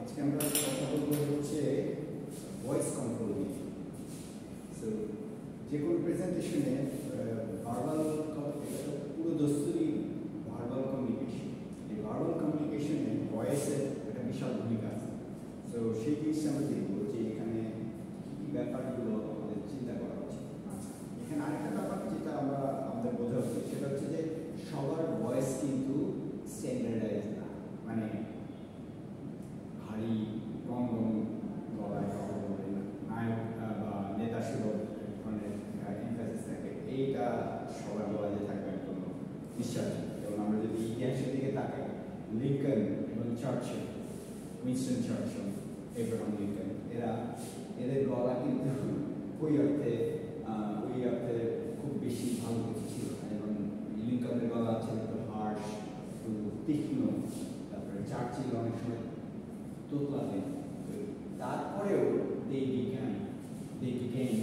আজকে আমরা কথা বলবো হচ্ছে ভয়েস কন্ট্রোল নিয়ে। সো যে কোনো প্রেজেন্টেশনে ভার্বাল পুরো দস্তুরই ভার্বাল কমিউনিকেশন। এই ভার্বাল কমিউনিকেশনে ভয়েসের একটা বিশাল ভূমিকা আছে। সো সেই জিনিসটা আমরা দেখবো যে এখানে কী ব্যাপারগুলো আমাদের চিন্তা করা উচিত। আচ্ছা, এখানে আরেকটা ব্যাপার যেটা আমরা আমাদের বোঝা উচিত সেটা হচ্ছে যে সবার ভয়েস কিন্তু স্ট্যান্ডার্ডাইজ না, মানে ভারী রং গলায় কথা বলবেন না, নায়ক বা নেতা সুলভ ধরনের এমফাসিস থাকে, এইটা সবার গলায় থাকবে কোনো বিশ্বাস। যেমন আমরা যদি ইতিহাসের দিকে তাকাই, লিঙ্কন এবং Churchill, Winston Churchill, Abraham Lincoln, এদের গলা কিন্তু ওই অর্থে খুব বেশি ভালো কিছু ছিল না। এবং লিঙ্কনের গলা ছিল একটু হার্শ, একটু তীক্ষ্ণ, তারপরে চার্চিল অনেক সময় তোতলাতেন। তারপরেও they became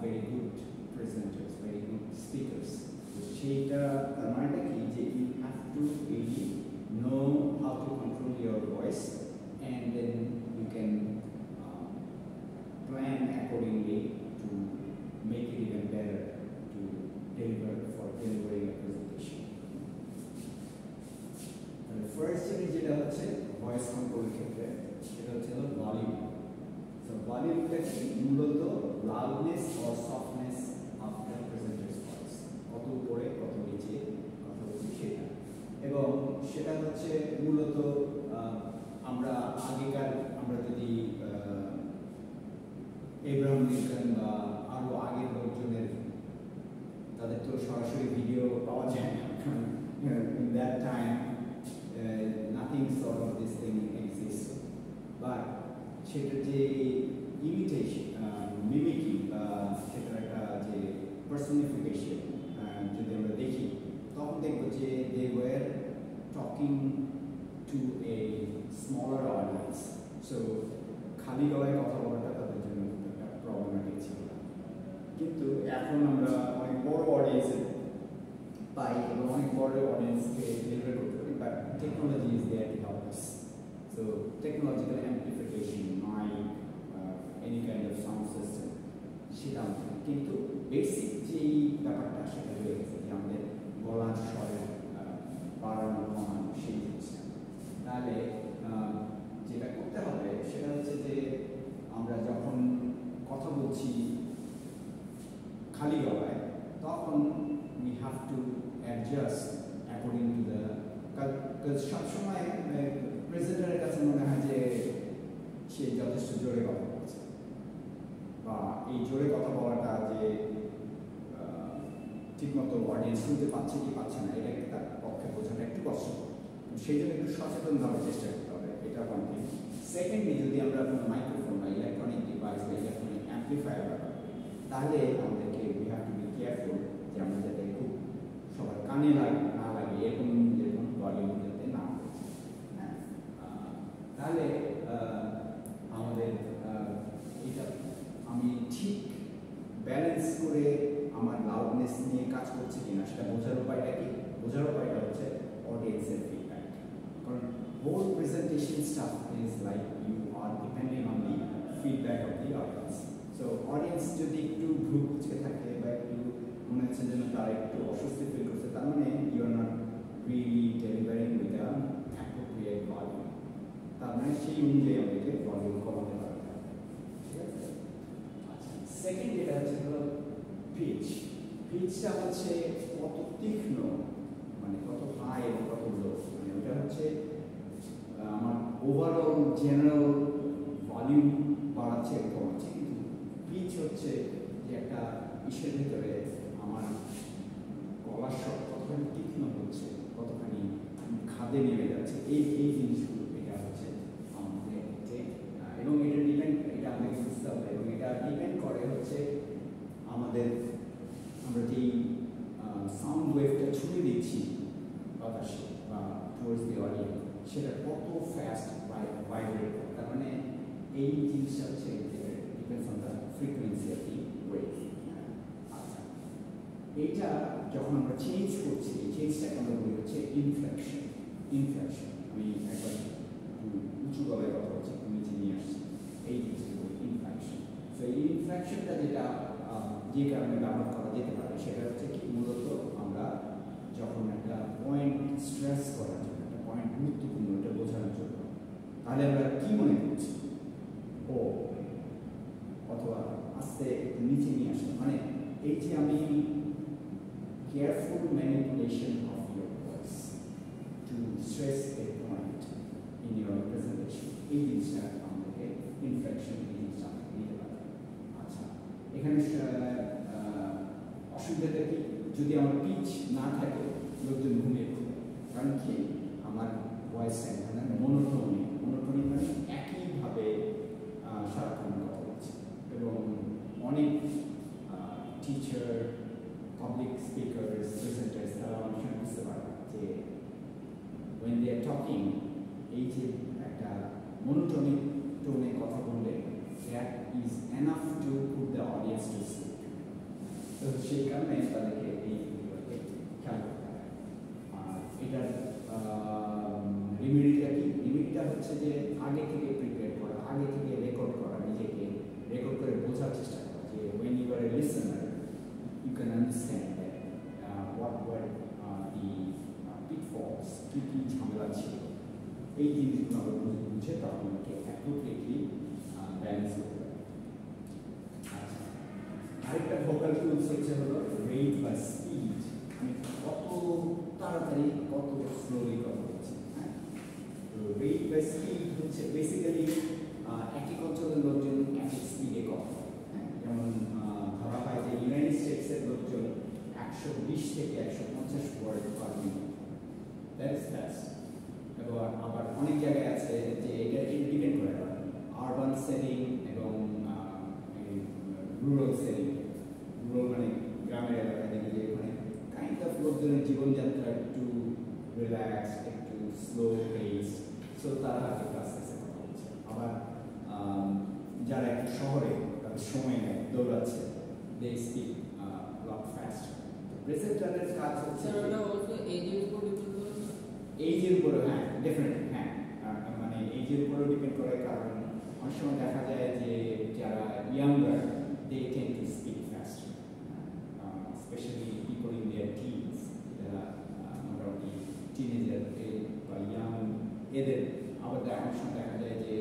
very good presenters, very good speakers. সেইটা তার মানেটা কি যে you have to really know how to control your voice and then you can plan accordingly to make it even better to delivering a presentation. The first জিনিস যেটা হচ্ছে voice কন্ট্রোলের ক্ষেত্রে সেটা হচ্ছে ভলিউম। সো ভলিউমটা কি? মূলত loudness or softness of the presenter's voice, কত উপরে কত নিচে কথা বলছি সেটা। এবং সেটা হচ্ছে মূলত আমরা যদি এব্রাহাম লিঙ্কন বা আরও আগের লোকজনের, তাদের তো সরাসরি ভিডিও পাওয়া যায় না, কারণ in that time nothing sort of this thing exists, but সেটার যে ইমিটেশন, মিমিকিং বা সেটার একটা যে পার্সনিফিকেশন যদি আমরা দেখি, তখন দেখবো যে they were talking to a smaller audience. So খালি গলায় কথা বলাটা তাদের জন্য একটা প্রবলেমেটিক ছিল। কিন্তু এখন আমরা অনেক বড় অডিয়েন্সে পাই এবং অনেক বড় অডিয়েন্সকে ডেলিভার করতে পারি, but technology is there to help us. So technological amplification, mic, any kind of sound system, সেটা কিন্তু বেসিক যেই ব্যাপারটা সেটা হয়ে গেছে যে আমাদের গলার স্বরের বাড়ানো কমানো সেই জিনিসটা। তাহলে যেটা করতে হবে সেটা হচ্ছে যে আমরা যখন কথা বলছি খালি গলায়, তখন we have to adjust according to the, কারণ সবসময় প্রেজেন্টারের কাছে মনে হয় যে সে যথেষ্ট জোরে কথা বলছে, বা এই জোরে কথা বলাটা যে ঠিকমতো অডিয়েন্স শুনতে পাচ্ছে কি পাচ্ছে না, এটা তার পক্ষে বোঝাটা একটু কষ্ট। সেই জন্য একটু সচেতনভাবে চেষ্টা করতে হবে, এটা ওয়ান থিং। সেকেন্ডলি, যদি আমরা কোনো মাইক্রোফোন বা ইলেকট্রনিক ডিভাইস বা ইলেকট্রনিক অ্যাম্প্লিফায়ার ব্যবহার করি, তাহলে আমাদেরকে we have to be careful যে আমরা যাতে খুব সবার কানে না লাগে এরকম ভলিউম যাতে না হচ্ছে। হ্যাঁ, তাহলে আমাদের এটা আমি ঠিক ব্যালেন্স করে আমার লাউডনেস নিয়ে কাজ করছে কিনা সেটা বোঝার উপায়টা কি? বোঝার উপায়টা হচ্ছে অডিয়েন্সের ফিডব্যাক। কারণ whole presentation stuff is like you are depending on the feedback of the audience. So audience যদি একটু ভ্রু কুঁচকে থাকে বা একটু মনে হচ্ছে যেন তারা একটু অস্বস্তি ফিল করছে, তার মানে you are not really delivering with an appropriate volume. তার মানে সেই অনুযায়ী আমাদেরকে ভলিউম কমাতে পারবে। ঠিক আছে? আচ্ছা, সেকেন্ড যেটা হচ্ছে হলো পিচ। পিচটা হচ্ছে কত তীক্ষ্ণ, মানে কত হাই এবং কত লো, মানে ওটা হচ্ছে আমার ওভারঅল জেনারেল ভলিউম বাড়াচ্ছে কমাচ্ছে, কিন্তু পিচ হচ্ছে যে একটা ইসের ভিতরে আমার গলার স্বর কতখানি তীক্ষ্ণ হচ্ছে, কতখানি খাদে নেমে যাচ্ছে, এই জিনিসগুলো এটা হচ্ছে আমাদের যে, এবং এটা আমাদেরকে বুঝতে হবে, এবং এটা ডিপেন্ড করে হচ্ছে আমরা যেই সাউন্ড ওয়েভটা ছুড়ে দিচ্ছি বাতাসে বা টুয়ার্ডস দি অডিয়েন্স, সেটা কত ফাস্ট ভাইব্রেট। তার মানে এই জিনিসটা হচ্ছে depends on the frequency of the wave. আচ্ছা, এইটা যখন আমরা চেঞ্জ করছি, এই চেঞ্জটাকে আমরা বলি হচ্ছে ইনফ্লেকশন। আমি একবার উঁচু গলায় কথা বলছি, যে কারণে ব্যবহার করা যেতে পারে সেটা হচ্ছে কি মূলত আমরা যখন একটা পয়েন্ট স্ট্রেস করার জন্য, একটা পয়েন্ট গুরুত্বপূর্ণ এটা বোঝানোর জন্য, তাহলে আমরা কি মনে করছি ও, অথবা আস্তে একটু নিচে নিয়ে আসে, মানে এই যে আমি careful manipulation of your voice to stress A point in your presentation, এই জিনিসটা আমাদেরকে ইনফ্লেকশন এই জিনিসটা আমাকে নিতে পারে। আচ্ছা, এখানে অসুবিধাটা কি, যদি আমার পিচ না থাকে লোকজন ঘুমিয়ে পড়বে, কারণ কি আমার ভয়েস মানে মনোটোনিক মানে একইভাবে সারাক্ষণ কথা বলছে। এবং অনেক টিচার, পাবলিক স্পিকার্স, প্রেজেন্টার্স তারা অনেক সময় বুঝতে পারে যে when they are talking এই যে একটা মনোটোনিক টোনে কথা বললে that is enough to put the audience to sleep। তো সেই কারণে তাদেরকে এই বিষয়কে খেয়াল করতে হয়। আর এটার রেমেডিটা কি? রেমেডিটা হচ্ছে যে আগে থেকে প্রিপেয়ার করা, আগে থেকে রেকর্ড করা, নিজেকে রেকর্ড করে বোঝার চেষ্টা করা যে when you are a listener you can understand that what were the pitfalls, কি কি ঝামেলা ছিল, এই জিনিসগুলো আমরা বুঝে তখন ওকে অ্যাপ্রোপ্রিয়েটলি ব্যালেন্স করতে পারি। আচ্ছা, আরেকটা ভোকাল টুলস হচ্ছে হলো রেট বা স্পিড, আমি কত তাড়াতাড়ি কত স্লোলি কথা বলছি। হ্যাঁ, তো রেট বা স্পিড হচ্ছে বেসিক্যালি একই অঞ্চলের লোকজন একই স্পিডে কথা বলে। হ্যাঁ, যেমন ধরা হয় যে ইউনাইটেড স্টেটসের লোকজন 120 থেকে 150 word per minute, that's fast. এবং আবার অনেক জায়গায় আছে যে এটা ডিপেন্ড করে আরবান সেটিং এবং রুরাল সেটিং। রুরাল মানে গ্রামের এলাকায় দেখি যে ওখানে কাইন্ড অফ লোকজনের জীবনযাত্রা একটু রিল্যাক্স, একটু স্লো পেস, সো তারা একটু আস্তে আস্তে কথা বলছে। আবার যারা একটু শহরে তাদের সময় নেয়, দৌড়াচ্ছে, দে স্পিক লট ফাস্ট। প্রেজেন্টারের কাজ হচ্ছে এইজের উপরে, হ্যাঁ ডেফিনেটলি, হ্যাঁ মানে এইজের উপরেও ডিপেন্ড করে, কারণ অনেক সময় দেখা যায় যে যারা younger they tend to speak fast, specially people in their teens, যারা মোটামুটি টিনেজার বা ইয়াং এদের। আবার অনেক সময় দেখা যায় যে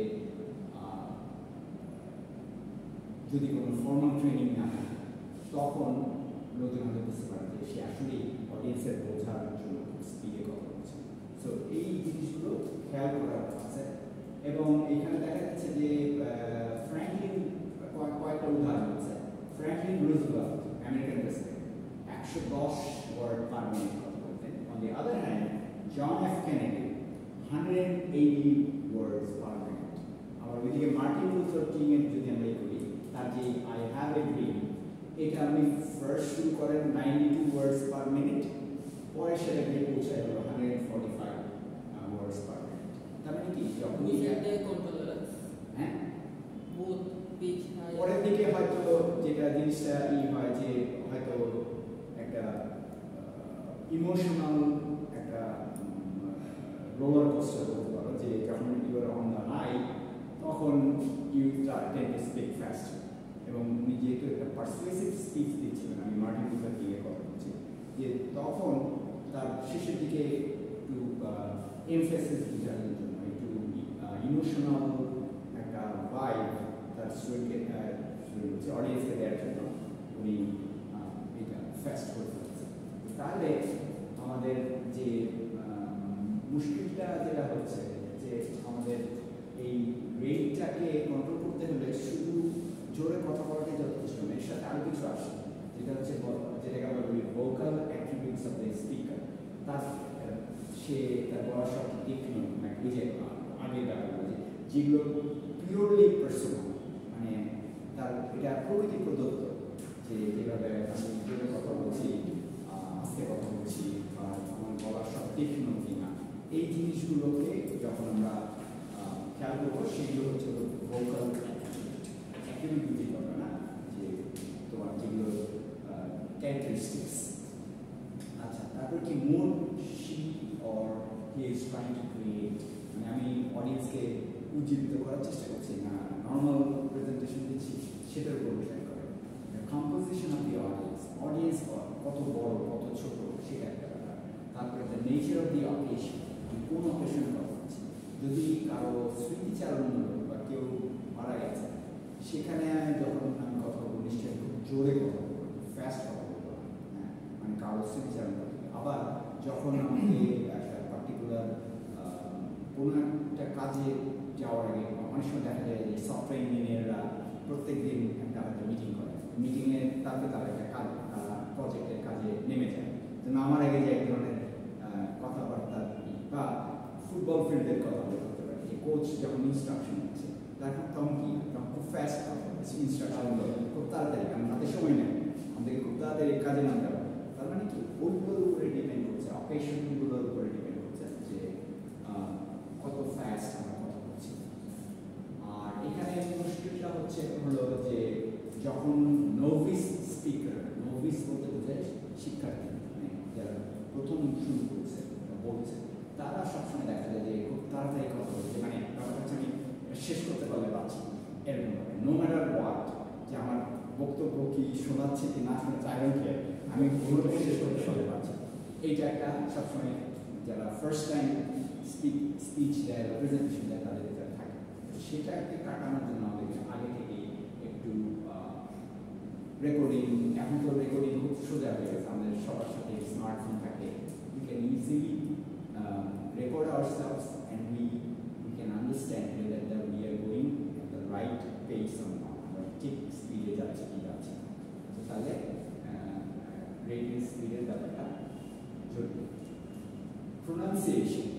যদি কোনো ফর্মাল ট্রেনিং না থাকে তখন লোকজন হয়তো বুঝতে পারে যে সে আসলে অডিয়েন্সের বোঝার জন্য স্পিডে কথা বলছে। সো এই জিনিসগুলো খেয়াল করার আছে। এবং এখানে দেখা যাচ্ছে যে ফ্র্যাঙ্কলিন কয়েকটা উদাহরণ আছে। Franklin Roosevelt, American president, 110 word per minute কথা বলতেন। On the other hand John F Kennedy 180 words per minute. আবার ওইদিকে মার্টিন লুথার কিং এর যদি আমরা করি, তার যে আই হ্যাভ এ ড্রিম, এটা আপনি ফার্স্ট শুরু করেন 92 ওয়ার্ডস পার মিনিট, পরে সেটা গিয়ে পৌঁছায় হলো 145 ওয়ার্ডস পার মিনিট। তার মানে কি যখন হ্যাঁ পরের দিকে হয়তো যেটা জিনিসটা হয় যে হয়তো একটা ইমোশনাল একটা রোলার কোস্টার বলতে পারো, যে যখন you are on the high তখন you tend to speak fast. এবং উনি যেহেতু একটা পারসুয়েসিভ স্পিচ দিচ্ছিলেন, আমি মার্টিন লুথার কিং এর কথা বলছি, যে তখন তার শেষের দিকে একটু এমফেসিস বোঝানোর জন্য, একটু ইমোশনাল একটা ভাইব তার স্টুডেন্টকে অডিয়েন্সকে দেওয়ার জন্য উনি এটা ফাস্ট করে ফেলছেন। তাহলে আমাদের যে মুশকিলটা যেটা হচ্ছে যে আমাদের এই রেটটাকে কন্ট্রোল করতে হলে শুধু জোরে কথা বলাটাই যথেষ্ট নয়, এর সাথে আরও কিছু আসে, যেটা হচ্ছে যেটাকে আমরা বলি vocal attributes of the speaker. তার সে তার বলার সব তীক্ষ্ণ, ওই যে আগের ব্যাপারগুলো যেগুলো পিওরলি পার্সোনাল, মানে তার এটা প্রকৃতি প্রদত্ত, যে যেভাবে আমি জোরে কথা বলছি, আস্তে কথা বলছি, বা আমার বলার সব তীক্ষ্ণ কিনা, এই জিনিসগুলোকে যখন আমরা খেয়াল করবো, সেগুলো হচ্ছে ভোকাল অ্যাট্রিবিউট বুঝি করবে না, যে তোমার যেগুলো ক্যারেক্টারিস্টিক্স। আচ্ছা, তারপর কি mood she or he is trying to create, মানে আমি অডিয়েন্সকে উজ্জীবিত করার চেষ্টা করছি না নর্মাল প্রেজেন্টেশন দিচ্ছি, সেটার উপর ডিপেন্ড করে। কম্পোজিশন অফ দি অডিয়েন্স কত বড় কত ছোট সেটা একটা ব্যাপার। তারপরে the nature of the occasion, কোন অকেশনের কথা হচ্ছে। যদি কারো স্মৃতিচারণমূলক বা কেউ মারা গেছে, সেখানে যখন আমি কথা বলবো নিশ্চয়ই খুব জোরে কথা বলবো, ফাস্ট কথা বলবো, হ্যাঁ, মানে কারো স্মৃতিচারণ করতে। আবার যখন আমাকে একটা পার্টিকুলার কোনো একটা কাজে যাওয়ার আগে অনেক সময় দেখা যায় যে সফটওয়্যার ইঞ্জিনিয়াররা প্রত্যেক দিন একটা হয়তো মিটিং করে, মিটিংয়ে তারপরে তারা একটা কাজ প্রজেক্টের কাজে নেমে যায়। যেন আমার আগে যে এক ধরনের কথাবার্তা বা ফুটবল ফিল্ডের কথা বলতে পারে, যে কোচ যখন ইনস্ট্রাকশন দিচ্ছে তখন কি তখন খুব ফাস্ট ইনস্ট্রাকশনগুলো খুব তাড়াতাড়ি, কারণ হাতে সময় নেই, আমাদেরকে খুব তাড়াতাড়ি কাজে নামতে হবে। তার মানে কি ওইগুলোর উপরে ডিপেন্ড করছে, অকেশনগুলোর উপরে ডিপেন্ড করছে যে কত ফাস্ট আমরা কথা বলছি। আর এখানে মুশকিলটা হলো যে যখন নোভিস স্পিকার, নোভিস বলতে বোঝায় শিক্ষার্থী, যারা প্রথম শুরু করছে বলছে, তারা সবসময় দেখা যায় যে খুব তাড়াতাড়ি কথা বলছে, মানে ব্যাপারটা হচ্ছে আমি শেষ করতে পারলে পারছি এরকম ভাবে, নো ম্যাটার হোয়াট, যে আমার বক্তব্য কি শোনাচ্ছে কি না শোনাচ্ছে আগে আমি পুরোটাই শেষ করতে পারলে পারছি। এইটা একটা সবসময় যারা ফার্স্ট টাইম স্পিচ দেয় বা প্রেজেন্টেশন দেয় তাদের ভিতরে থাকে। সেটাকে কাটানোর জন্য আমাদেরকে আগে থেকে একটু রেকর্ডিং, এখন তো রেকর্ডিং খুব সোজা হয়ে গেছে, আমাদের সবার সাথে স্মার্টফোন থাকে, we can easily record ourselves and we can understand that we are going at the right pace or not, আমরা ঠিক স্পিডে যাচ্ছে কি যাচ্ছে না। তাহলে রেডিও স্পিডের ব্যাপারটা জরুরি। প্রোনাউন্সিয়েশন,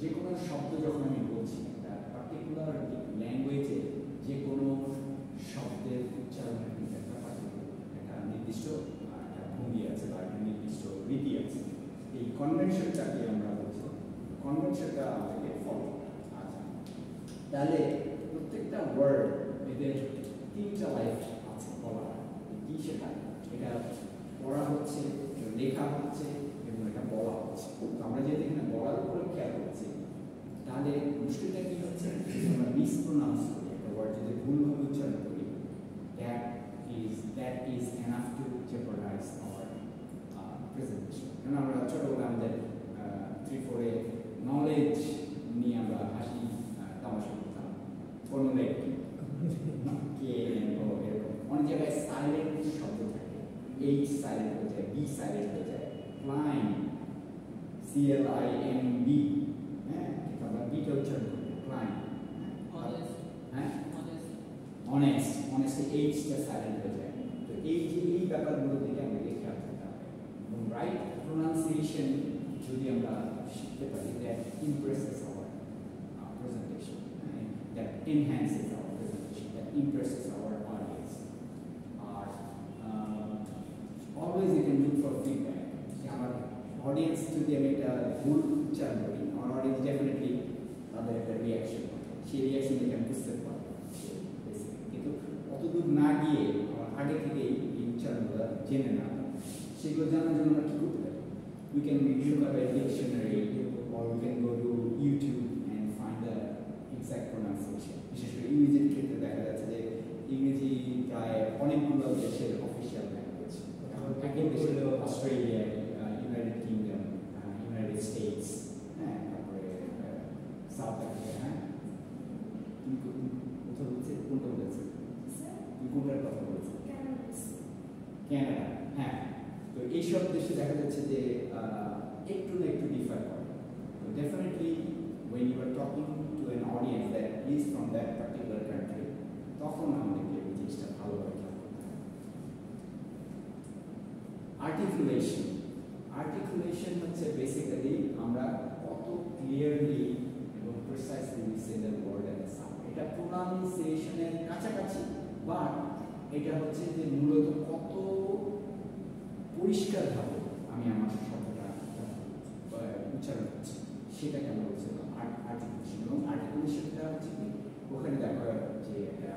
যে কোনো শব্দ যখন আমি বলছি একটা পার্টিকুলার ল্যাঙ্গুয়েজে যে কোনো শব্দের উচ্চারণের কিন্তু একটা নির্দিষ্ট একটা ভঙ্গি আছে বা একটা নির্দিষ্ট রীতি আছে। এই কনভেনশনটাকে আমরা বলছি, কনভেনশনটা আমাদেরকে ফলো। আচ্ছা, তাহলে প্রত্যেকটা ওয়ার্ড এদের তিনটা লাইফ আছে বলা, কি সেটা এটা পড়া হচ্ছে, লেখা হচ্ছে এবং এটা বলা হচ্ছে। আমরা যদি এখানে বলার উপরে খেয়াল করছি, তাহলে মুশকিলটা কি হচ্ছে, আমরা মিসপ্রোনাউন্স করি, একটা ওয়ার্ড যদি ভুলভাবে উচ্চারণ করি, that is enough to jeopardize our presentation. কারণ আমরা ছোটবেলা আমাদের 3-4 নলেজ নিয়ে আমরা হাসি তামাশা করতাম, কোনো লেখি কে এরকম অনেক জায়গায় সাইলেন্ট শব্দ থাকে, এইচ সাইলেন্ট হয়ে যায়, বি সাইলেন্ট হয়ে যায়, ক্লাইম CLIMB, হ্যাঁ, কিন্তু আমরা বিটা উচ্চারণ করি ক্লাইম, হ্যাঁ, অনেস্ট এইচটা সাইলেন্ট হয়ে যায়। তো এই ব্যাপারগুলোর দিকে আমাদেরকে খেয়াল রাখতে হবে এবং রাইট প্রোনাউন্সিয়েশন যদি আমরা শিখতে পারি, that impresses our presentation, that enhances our presentation, that impresses our audience. Always you can look for feedback. Our audience যদি আমি একটা ভুল উচ্চারণ করি, আমার অডিয়েন্স ডেফিনেটলি তাদের একটা রিয়াকশন, সেই রিয়াকশন দেখে আমি বুঝতে পারবো। কিন্তু অতদূর না গিয়ে আমার আগে থেকে এই উচ্চারণগুলো জেনে না, সেগুলো জানার জন্য আমরা কী করতে পারি? We can look up a dictionary or we can go to YouTube and find the exact pronunciation. বিশেষ করে ইংরেজির ক্ষেত্রে দেখা যাচ্ছে যে ইংরেজি প্রায় অনেকগুলো দেশের অফিসিয়াল ল্যাঙ্গুয়েজ। এখন একই দেশ হলো Australia, United kingdom, United states, হ্যাঁ, তারপরে সাউথ আফ্রিকা, হ্যাঁ। তুমি কোথাও বলছে, কোনটা বলেছে, তুমি কোনটার কথা বলেছে? ক্যানাডা, হ্যাঁ। তো এইসব দেশে দেখা যাচ্ছে যে একটু না একটু ডিফার করে। তো definitely when you are talking to an audience that is from that particular country, তখন আমাদেরকে এই জিনিসটা ভালোভাবে খেয়াল করতে হবে। আর্টিকুলেশন হচ্ছে বেসিক্যালি আমরা কত ক্লিয়ারলি এবং precisely we say the word and the sound. এটা প্রোনাউন্সিয়েশনের কাছাকাছি, বাট এটা হচ্ছে যে মূলত কত পরিষ্কারভাবে আমি আমার শব্দটা উচ্চারণ করছি, সেটাকে আমরা বলছি আর্টিকুলেশন। এবং আর্টিকুলেশনটা হচ্ছে কি, ওখানে দেখা যে একটা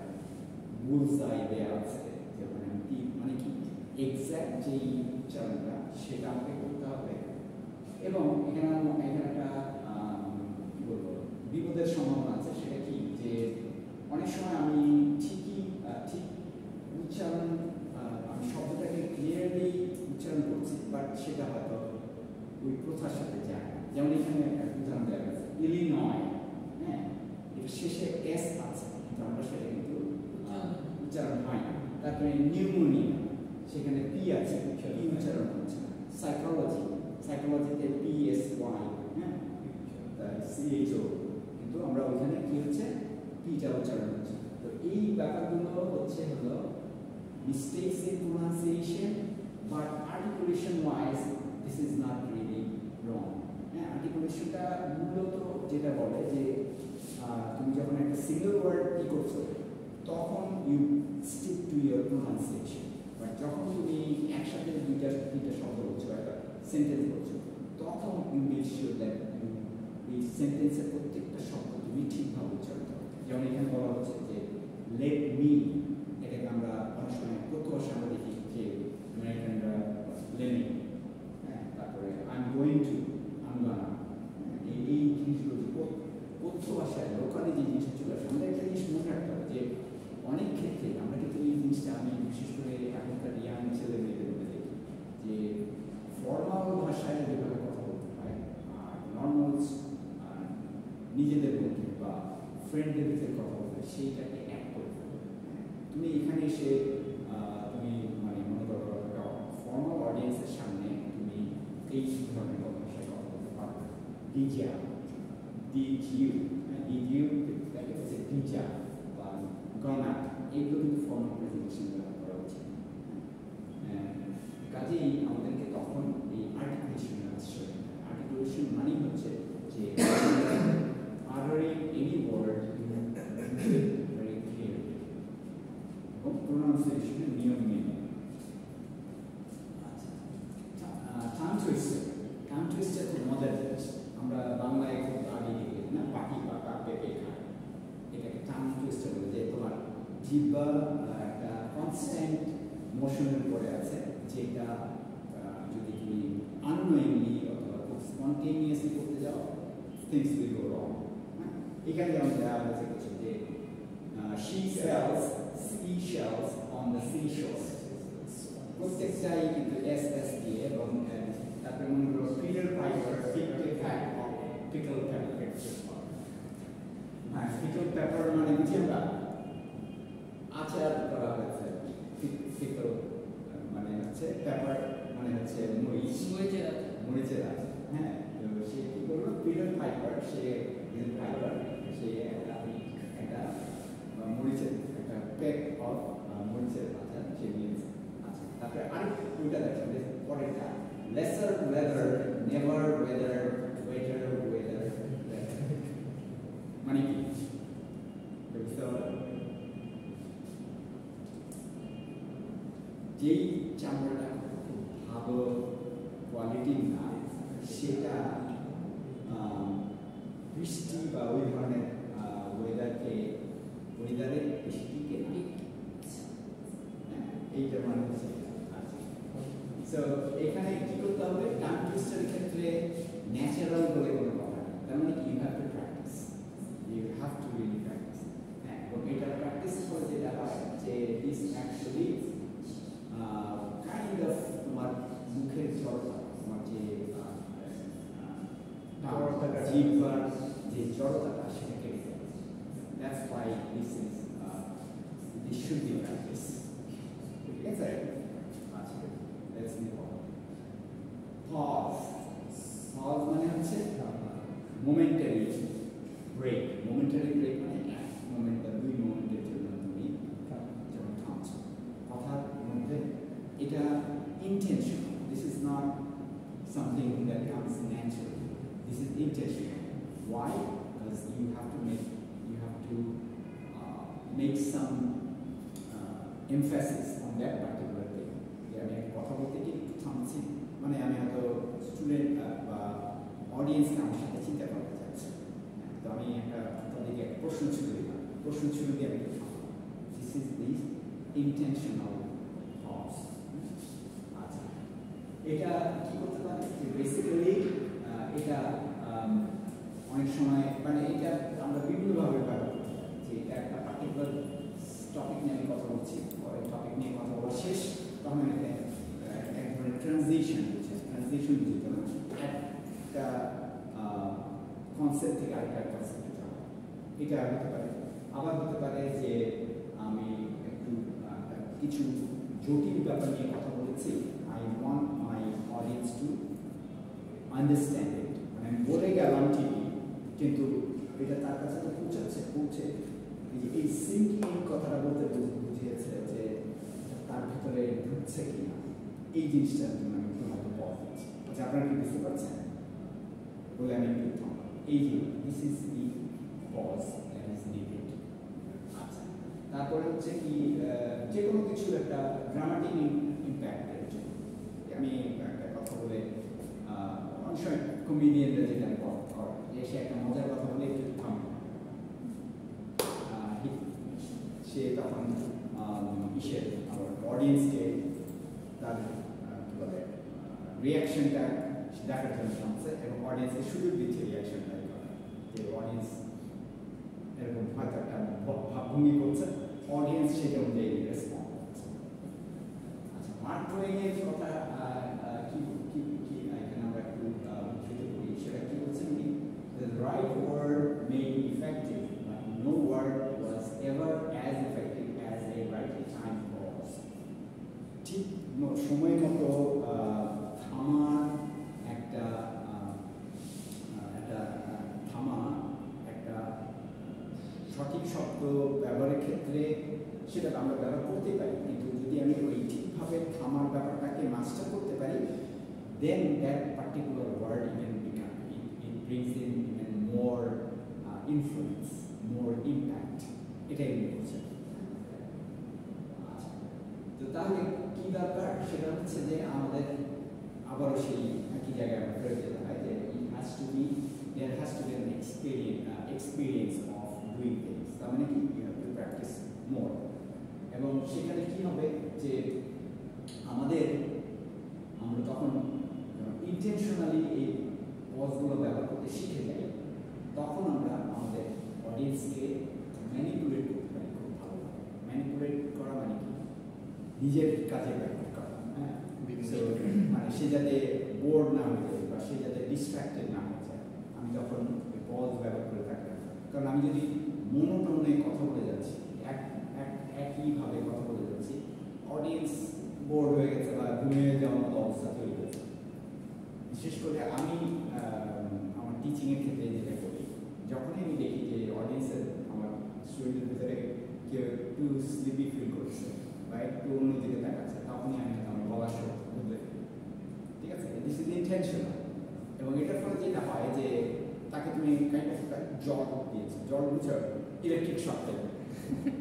বুলসাই দেওয়া আছে, যে মানে কি এক্স্যাক্ট যেই উচ্চারণটা সেটা আমাকে করতে হবে। এবং এখানে একটা কী বলবো, বিপদের সম্ভাবনা আছে। সেটা কি, যে অনেক সময় আমি ঠিক CHO, কিন্তু আমরা ওইখানে কি হচ্ছে টিটা উচ্চারণ হচ্ছে। তো এই ব্যাপারগুলো হচ্ছে হলো mistakes in pronunciation, but articulation wise this is not really wrong. হ্যাঁ, আর্টিকুলেশনটা মূলত যেটা বলে যে তুমি যখন একটা সিঙ্গেল ওয়ার্ড কি করছো তখন you stick to your pronunciation, but যখন তুমি একসাথে তিনটা শব্দ বলছো একটা সেন্টেন্স বলছো তখন ইউ মেক শিওর দ্যাট এই সেন্টেন্সের প্রত্যেকটা শব্দ তুমি ঠিকভাবে উচ্চারণ করো। যেমন এখানে বলা হচ্ছে যে লেট মি, এটাকে আমরা অনেক সময় প্রত্যভাষা আমরা দেখি যে আমেরিকানরা লেনি, হ্যাঁ, তারপরে I am going to, I am gonna, এই জিনিসগুলো কথ্য ভাষায় লোকালি যে জিনিসটা চলে আসে। আমরা একটা জিনিস মনে রাখতে হবে যে অনেক ক্ষেত্রে আমরা কিন্তু এই জিনিসটা আমি বিশেষ করে এখনকার ইয়াং ছেলে মেয়েদের মধ্যে দেখি যে ফর্মাল ভাষায় যেভাবে কথা বলতে হয় আর নর্মাল নিজেদের মধ্যে বা ফ্রেন্ডদের ভিতরে কথা বলতে হয় সেইটাকে এক করে ফেলো। তুমি এখানে এসে তুমি মানে মনে করো একটা ফর্মাল অডিয়েন্সের সামনে তুমি এই ধরনের ভাষায় কথা বলতে পারো। ডিজা, ডিজিউ, ডিজিউ তাকে হচ্ছে ডিজা বা গনা, এগুলো কিন্তু ফর্মাল প্রেজেন্টেশন ব্যবহার করা উচিত। কাজেই আমাদেরকে তখন এই আর্টিকুলেশনের আসছে। আর্টিকুলেশন মানে হচ্ছে যে uttering any word very clearly এবং প্রোনাউন্সিয়েশনের নিয়ম মেনে। টাং টুইস্টার, টাং টুইস্টার খুব মজার জিনিস। আমরা বাংলায় খুব আগে দেখি না, পাখি পাকা পেঁপে খায়, এটাকে টাং টুইস্টার বলে। যে তোমার জিহ্বা একটা কনস্ট্যান্ট মোশনের উপরে আছে, যেটা যদি তুমি আননোয়িংলি অথবা খুব স্পন্টেনিয়াসলি করতে যাও things will go wrong. এখানে যেমন দেওয়া হয়েছে কিছু যে she sells seashells on the seashore, প্রত্যেকটাই কিন্তু এস এস দিয়ে এবং তারপরে মনে করো পিটার পাইপার পিকল পেপার মানে বুঝি আমরা আচার করা হয়েছে, পিকল মানে হচ্ছে পেপার মানে হচ্ছে মরিচের আচার। হ্যাঁ, সে কি করলো পিটার পাইপার, সে একটা মরিচের একটা প্যাক অফ মরিচের আচার সে নিয়েছে। আচ্ছা, তারপরে আরেক দুইটা দেখো পরেরটা lesser weather never weather waiter weather মানে কি বুঝতে পারো? যেই চামড়াটা খুব ভালো কোয়ালিটির না সেটা বৃষ্টি বা ওই ধরনের ওয়েদারে বেশি টিকে না, এইটা মানে হচ্ছে। সো এখানে কি করতে হবে, টাং টুইস্টারের ক্ষেত্রে ন্যাচারাল বলে কোনো কথা নেই, তার মানে you have to practise, you have to really practise. হ্যাঁ, এবং এটা প্র্যাকটিস করে যেটা হয় যে দিস অ্যাকচুয়ালি কাইন্ড অফ তোমার মুখের জড়তা, তোমার যে জিহ্বার যে জড়তাটা সেটা কেটে যাবে। That's why this should be practice. ঠিক আছে? আচ্ছা, let's move on. Pause. Pause মানে হচ্ছে momentary break. Momentary break মানে এক মোমেন্ট বা দুই মোমেন্টের জন্য তুমি যখন থামছো কথার মধ্যে, এটা intentional. This is not something that comes naturally. This is intentional. Why? Because you have to make some emphasis on that particular thing. যে আমি একটা কথা বলতে গিয়ে একটু থামছি, মানে আমি হয়তো স্টুডেন্ট বা অডিয়েন্সকে আমার সাথে চিন্তা করতে চাচ্ছি, তো আমি একটা তাদেরকে একটা প্রশ্ন ছুড়ে দিলাম, প্রশ্ন ছুড়ে দিয়ে আমি একটু থামলাম। This is the intentional pause. আচ্ছা, এটা কি করতে পারে বেসিক্যালি এটা অনেক সময় মানে এটা আমরা বিভিন্নভাবে ব্যবহার করতে পারি। যে এটা একটা পার্টিকুলার টপিক নিয়ে আমি কথা বলছি, পরে টপিক নিয়ে কথা বলা শেষ, তখন এটা এক ধরনের ট্রানজিশন বুঝতে না, একটা কনসেপ্ট থেকে আরেকটা কনসেপ্টে যাওয়া, এটা হতে পারে। আবার হতে পারে যে আমি একটু কিছু জটিল ব্যাপার নিয়ে কথা বলেছি, I want my audience to understand it, মানে আমি বলে গেলাম ঠিকই জিনিসটার জন্য আমি একটু হয়তো পজ দিচ্ছি। আচ্ছা, আপনারা কি বুঝতে পারছেন বলে আমি একটু থামলাম। এই যে this is the pause that is needed. আচ্ছা, তারপরে হচ্ছে কি যে কোনো কিছুর একটা ড্রামাটিক ইম্প্যাক্টের জন্য আমি একটা কথা বলে অনেক সময় কমেডিয়ানরা যেটা করে যে সে একটা মজার কথা বলে একটু থামবে, সে তখন ইসের আমার অডিয়েন্সকে তার কী বলে রিয়াকশনটা দেখার জন্য থামছে এবং অডিয়েন্সকে সুযোগ দিচ্ছে রিয়াকশনটা যে অডিয়েন্স এরকম হয়তো একটা ভাবভঙ্গি করছে, অডিয়েন্স সেটা অনুযায়ী রেসপন্ড করছে। আচ্ছা, মার্ক টুয়েনের কথা এখানে আমরা একটু উদ্ধৃত করি, সেটা কি বলছেন কি, the right word may be effective but no word was ever as effective as a rightly timed pause. ঠিক সময় মতো থামার একটা সঠিক শব্দ ব্যবহারের ক্ষেত্রে সেটা আমরা ব্যবহার করতে পারি, কিন্তু যদি আমি ওই ঠিকভাবে থামার ব্যাপারটাকে মাস্টার করতে পারি, then that particular word even become it brings in even more influence, more impact. এটাই আমি বলছি। আচ্ছা, তো তাহলে কি দরকার, সেটা হচ্ছে যে আমাদের আবারও সেই একই জায়গায় আমরা ফেরত যেতে হয় যে there has to be an experience of doing things. তার মানে কি, you have to practice more. এবং সেখানে কি হবে যে আমরা তখন ইন্টেনশনালি এই পজগুলো ব্যবহার করতে শিখে যাই, তখন আমরা আমাদের অডিয়েন্সকে ম্যানিপুলেট করতে পারি খুব ভালোভাবে। ম্যানিপুলেট করা মানে কি, নিজের কাজে ব্যবহার করা, হ্যাঁ, মানে সে যাতে বোর্ড না হয়ে যায় বা সে যাতে ডিস্ট্র্যাক্টেড না হয়ে যায় আমি তখন পজ ব্যবহার করে থাকি। কারণ আমি যদি মনোটোনে কথা বলে যাচ্ছি, একইভাবে কথা বলে যাচ্ছি, অডিয়েন্স বোর্ড হয়ে গেছে বা ঘুমিয়ে যাওয়ার মতো অবস্থা তৈরি হয়েছে। বিশেষ করে আমি আমার টিচিংয়ের ক্ষেত্রে যেটা করি, যখনই আমি দেখি যে অডিয়েন্সের আমার স্টুডেন্টের ভিতরে কেউ একটু স্লিপি ফিল করছে বা একটু অন্যদিকে দেখাচ্ছে, তখনই আমি আমার বলার সাথে বদলে ফেলি। ঠিক আছে, দিস ইজ ইন্টেনশনাল। এবং এটার ফলে যেটা হয় যে তাকে তুমি কাইন্ড অফ একটা জল দিয়েছো, জল বুঝছো, ইলেকট্রিক শক দেবে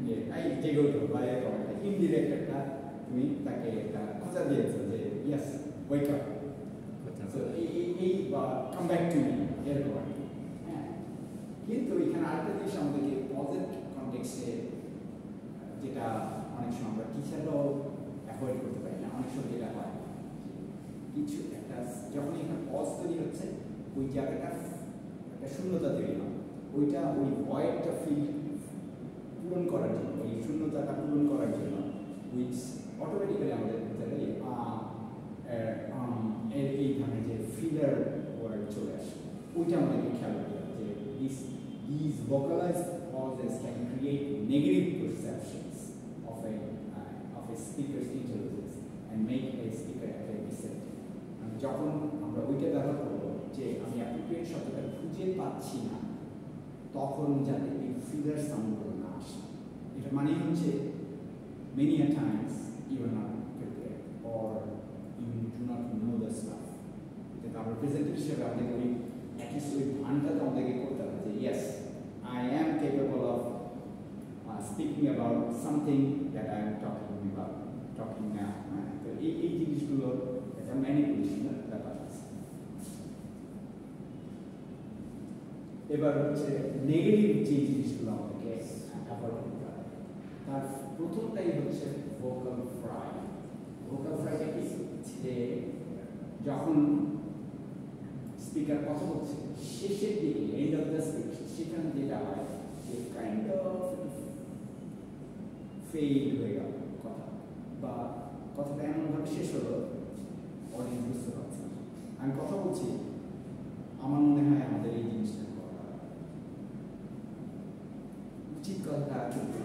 যে জেগে উঠো বা এরকম একটা ইনডিরেক্ট একটা তুমি তাকে একটা খোঁজা দিয়েছো যে ইয়েস ওয়েক আপ, এই বা কাম ব্যাক টু মি, এরকম আর কি। হ্যাঁ, কিন্তু এখানে আরেকটা জিনিস আমাদেরকে পজিটিভ কনটেক্সটে, যেটা অনেক সময় আমরা টিচাররাও অ্যাভয়েড করতে পারি না, অনেক সময় যেটা হয় কিছু একটা যখন এখানে পজ তৈরি হচ্ছে, ওই জায়গাটা একটা শূন্যতা তৈরি হয়, ওইটা ওই ভয়েডটা পূরণ করার জন্য, ওই শূন্যতাটা পূরণ করার জন্য উইচ অটোমেটিক্যালি আমাদের ভিতরে এই ধরনের যে ফিলার ওয়ার্ড চলে আসে, ওইটা আমাদেরকে খেয়াল করতে হবে যে these vocalized pauses can create negative perceptions of a speaker's intelligence and make a speaker appear deceptive. যখন আমরা ওইটা ব্যবহার করবো যে আমি অ্যাপ্রোপ্রিয়েট শব্দটা খুঁজে পাচ্ছি না, তখন যাতে এই ফিলার সাউন্ডগুলো না আসে। এটা মানে হচ্ছে many a times you are not prepared or you do not know the stuff. কিন্তু আমরা প্রেজেন্টার হিসেবে আমাদেরকে ওই অ্যাটলিস্ট ওই ভানটা তো আমাদেরকে করতে হবে যে yes I am capable of speaking about something that I am talking now. তো এই জিনিসগুলো একটা ম্যানিপুলেশনের ব্যাপার আছে। এবার হচ্ছে নেগেটিভ যে জিনিসগুলো আমাদেরকে অ্যাভয়েড করতে হবে, তার প্রথমটাই হচ্ছে ভোকাল ফ্রাই। ভোকাল ফ্রাইটা কি, যে যখন স্পিকার কথা বলছে শেষের দিকে এন্ড অফ দ্য স্পিচ, সেখানে যেটা হয় যে কাইন্ড অফ ফেড হয়ে গেল কথা, বা কথাটা এমনভাবে শেষ হলো অডিয়েন্স বুঝতে পারছে না। আমি কথা বলছি, আমার মনে হয় আমাদের এই জিনিসটা করা উচিত, কথাটা কিন্তু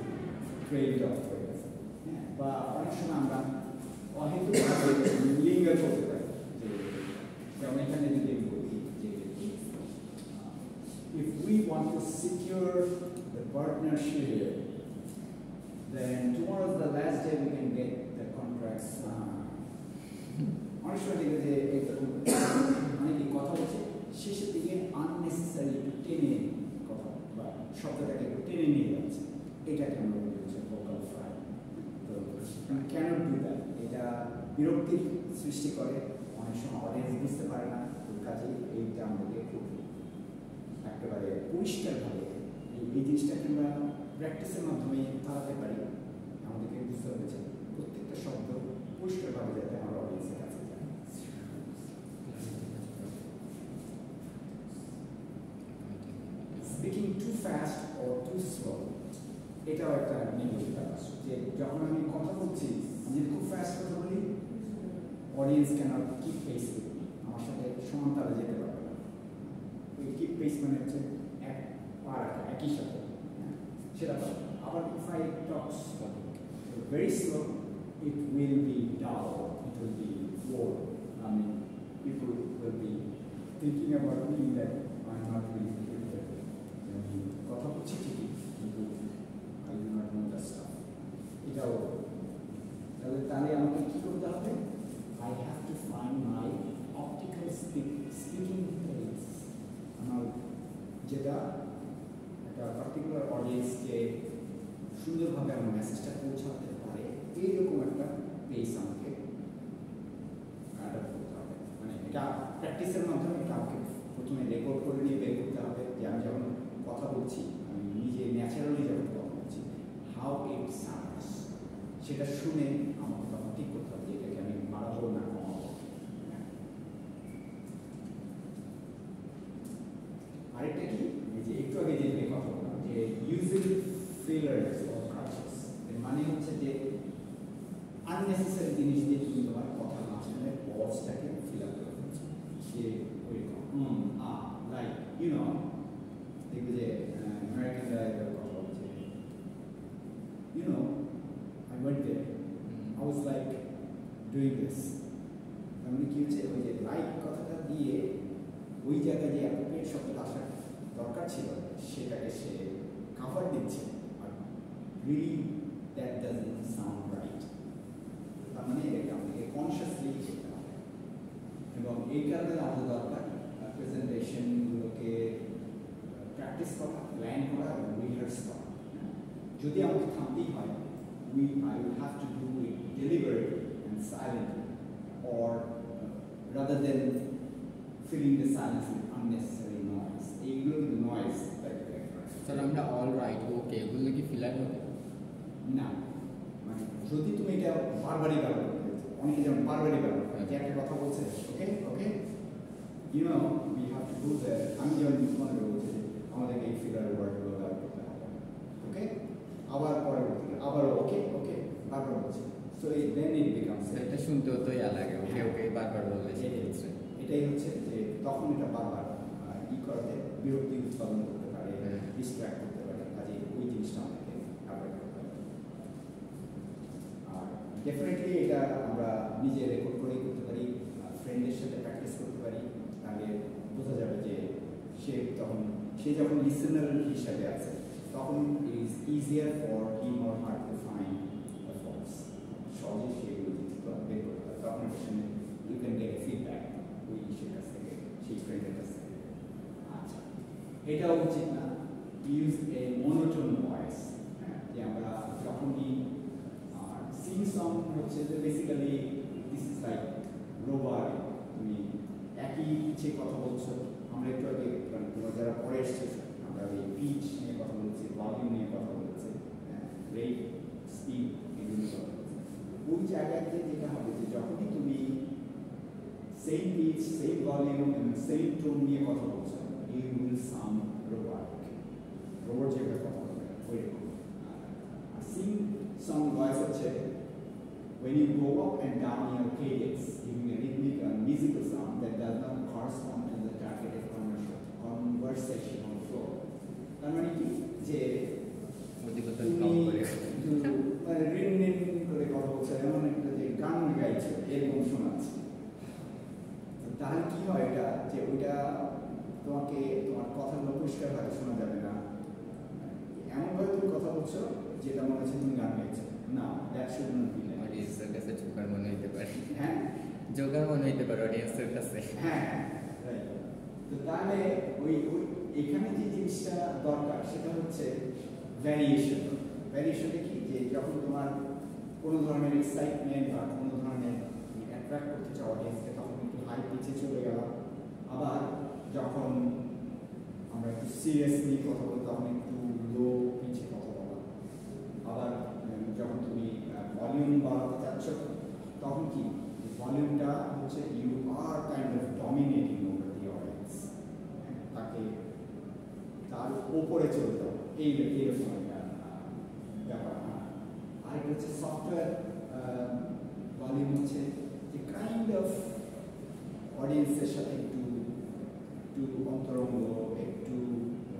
ট্রেড অফ হয়ে গেছে। হ্যাঁ, বা অনেক সময় আমরা অহেতুক লিঙ্গার করতে পারি, যে যেমন এখানে যদি আমি বলি যে if we want to secure the partnership, then tomorrow is the last day we can get the contract signed. অনেক সময় দেখবে যে এরকম অনেকে কথা বলছে শেষের দিকে আননেসেসারি টেনে কথা বা শব্দটাকে একটু টেনে নিয়ে যাচ্ছে, এটাকে আমরা বলি হচ্ছে ভোকাল ফ্রাই। তো কেন ডু দ্যাট? এটা বিরক্তির সৃষ্টি করে, অনেক সময় অডিয়েন্স বুঝতে পারে না, কাজে এইটা আমাদেরকে খুব একেবারে পরিষ্কারভাবে এই জিনিসটাকে আমরা প্র্যাকটিসের মাধ্যমে তাড়াতে পারি। আমাদেরকে বুঝতে হবে যে প্রত্যেকটা শব্দ পরিষ্কারভাবে যাতে আমার অডিয়েন্সের কাছে যায়। Speaking too fast or too slow, এটাও একটা নেগেটিভ ব্যাপার, যে যখন আমি কথা বলছি আমি যদি খুব ফাস্ট কথা বলি audience can't keep pace with me, আমার সাথে সমান তালে যেতে পারবে না। ওই কিপ পেস মানে হচ্ছে এক পা রাখা একই সাথে, সেটা পারবে। আবার if I Tux very slow, it will be dull, it will be bored. I mean, people will be thinking about me that I'm not really prepared. কথা বলছি ঠিকই, কিন্তু I do not know the stuff. এটাও তাহলে আমাকে কি করতে হবে? I have to find my optical speaking pace. আমার যেটা একটা পার্টিকুলার অডিয়েন্সকে সুন্দরভাবে আমার মেসেজটা পৌঁছাতে পারে, এইরকম একটা পেস আমাকে অ্যাডাপ্ট করতে হবে। মানে এটা প্র্যাকটিসের মাধ্যমে কাউকে প্রথমে রেকর্ড করে নিয়ে বের করতে হবে যে আমি যখন কথা বলছি, আমি নিজে ন্যাচারালি যখন কথা বলছি, হাউ ইট সাউন্ডস, সেটা শুনে আমাকে তখন ঠিক করতে হবে যে এটাকে আমি বাড়াবো না কমাবো। আরেকটা কি, যে একটু আগে যে কথা বললাম যে ইউজিং ফিলার্স অর ক্রাচেস, এর মানে হচ্ছে যে আননেসেসারি জিনিস দিয়ে তুমি তোমার কথার মাঝখানে পজটাকে ফিল আপ করে ফেলছো, যে ওইরকম লাইক দেখবে যে আমেরিকানরা এবার কথা বলছে, I went there, I was like doing this, মানে কি হচ্ছে ওই যে লাইক কথাটা দিয়ে ওই জায়গায় যে অ্যাপ্রোপ্রিয়েট শব্দটা আসার দরকার ছিল সেটাকে সে কাভার দিচ্ছে, are really that doesn't sound right. তার মানে এটাকে আমাদেরকে কনসিয়াসলি করতে হবে, এবং এই কারণে আমাদের দরকার প্রেজেন্টেশনগুলোকে প্র্যাকটিস করা, প্ল্যান করা এবং রিহার্স করা। যদি আমাকে থামতেই হয়, I will have to do it deliberately and silently, or rather than filling the silence with unnecessary noise. এইগুলো কিন্তু নয়েজ স্যার, আমরা অল রাইট ওকে এগুলো কি ফিল আপ হবে না? মানে যদি তুমি এটা বারবারই ব্যবহার করতে, অনেকে যেমন বারবারই ব্যবহার করে, যে একটা কথা বলছে ওকে ওকে we have to do that, আমি যেমন মনে বলছি আমাদেরকে এই ফিলার ওয়ার্ডগুলো ব্যবহার করতে হবে, ওকে আবার পরবর্তীতে আবার ওকে ওকে বারবার বলছি, সো দেন ইট বিকামস, এটা শুনতেও তো ইয়া লাগে, ওকে ওকে বারবার বললে এটাই হচ্ছে যে তখন এটা বারবার করাতে বিরক্তি উৎপাদন করতে পারে, ডিস্ট্র্যাক্ট করতে পারে, কাজে ওই জিনিসটা আমাদেরকে অ্যাভয়েড করতে হবে। আর ডেফিনেটলি এটা আমরা নিজে রেকর্ড করেই করতে পারি, ফ্রেন্ডের সাথে প্র্যাকটিস করতে পারি, তাহলে বোঝা যাবে যে সে যখন লিসেনার হিসাবে আছে তখন it is easier for him or her to find the faults, সহজে সেগুলো বের করতে পারে, তখন ইউ ক্যান গেট ফিডব্যাক ওই সে কাছ থেকে, সেই ফ্রেন্ডের কাছ থেকে। আচ্ছা, এটাও উচিত না ইউজ এ মনোটোন ভয়েস, যে আমরা যখনই সিং সং হচ্ছে যে বেসিক্যালি দিস ইজ লাইক রোবার, তুমি একই পিচে কথা বলছো। আমরা একটু আগে তোমরা যারা পরে এসছে আমরা এই পিচ নিয়ে কথা বলছি, ভলিউম নিয়ে কথা বলছি, রেট স্পিড এগুলো নিয়ে কথা বলছি। ওই জায়গাতে যেটা হবে যে যখনই তুমি সেম পিচ, সেম ভলিউম এবং সেম টোন নিয়ে কথা বলছো, you will sound robotic, robot যেভাবে কথা বলবে ওইরকম। আর সিং সং ভয়েস হচ্ছে when you go up and down in your cadence, giving a rhythmic and musical sound that does not correspond to the targeted conversational flow. তার মানে কি যে রিন করে কথা বলছে, এমন একটা যে গান গাইছে এরকম শোনাচ্ছে, তাহলে কি হয় এটা যে ওইটা তোমাকে তোমার কথাগুলো পরিষ্কারভাবে শোনা যাবে না, এমনভাবে তুমি কথা বলছো যেটা মনে হচ্ছে তুমি গান গাইছো না, দ্যাট শুড নট বি। কাছে ছোকার মনে হতে পারে, হ্যাঁ জোকার মনে হইতে পারে অডিয়েন্সের কাছে। হ্যাঁ, right. তো তাহলে ওই এখানে যে জিনিসটা দরকার সেটা হচ্ছে ভ্যারিয়েশন। ভ্যারিয়েশনে কি যে যখন তোমার কোনো ধরনের এক্সাইটমেন্ট বা কোনো ধরনের অ্যাট্রাক্ট করতে চাও অডিয়েন্সকে তখন একটু হাই পিচে চলে গেলাম, আবার যখন আমরা একটু সিরিয়াসলি কথা বলি তখন একটু লো পিচে কথা বলা, আবার যখন তুমি ভলিউম বাড়াতে চাচ্ছ তখন কি ভলিউমটা হচ্ছে you are kind of dominating over the audience, তাকে তার উপরে চলতে হবে এইরকম একটা ব্যাপার। আরেকটা হচ্ছে সফটওয়্যার ভলিউম হচ্ছে যে কাইন্ড অফ অডিয়েন্সের সাথে একটু অন্তরঙ্গ, একটু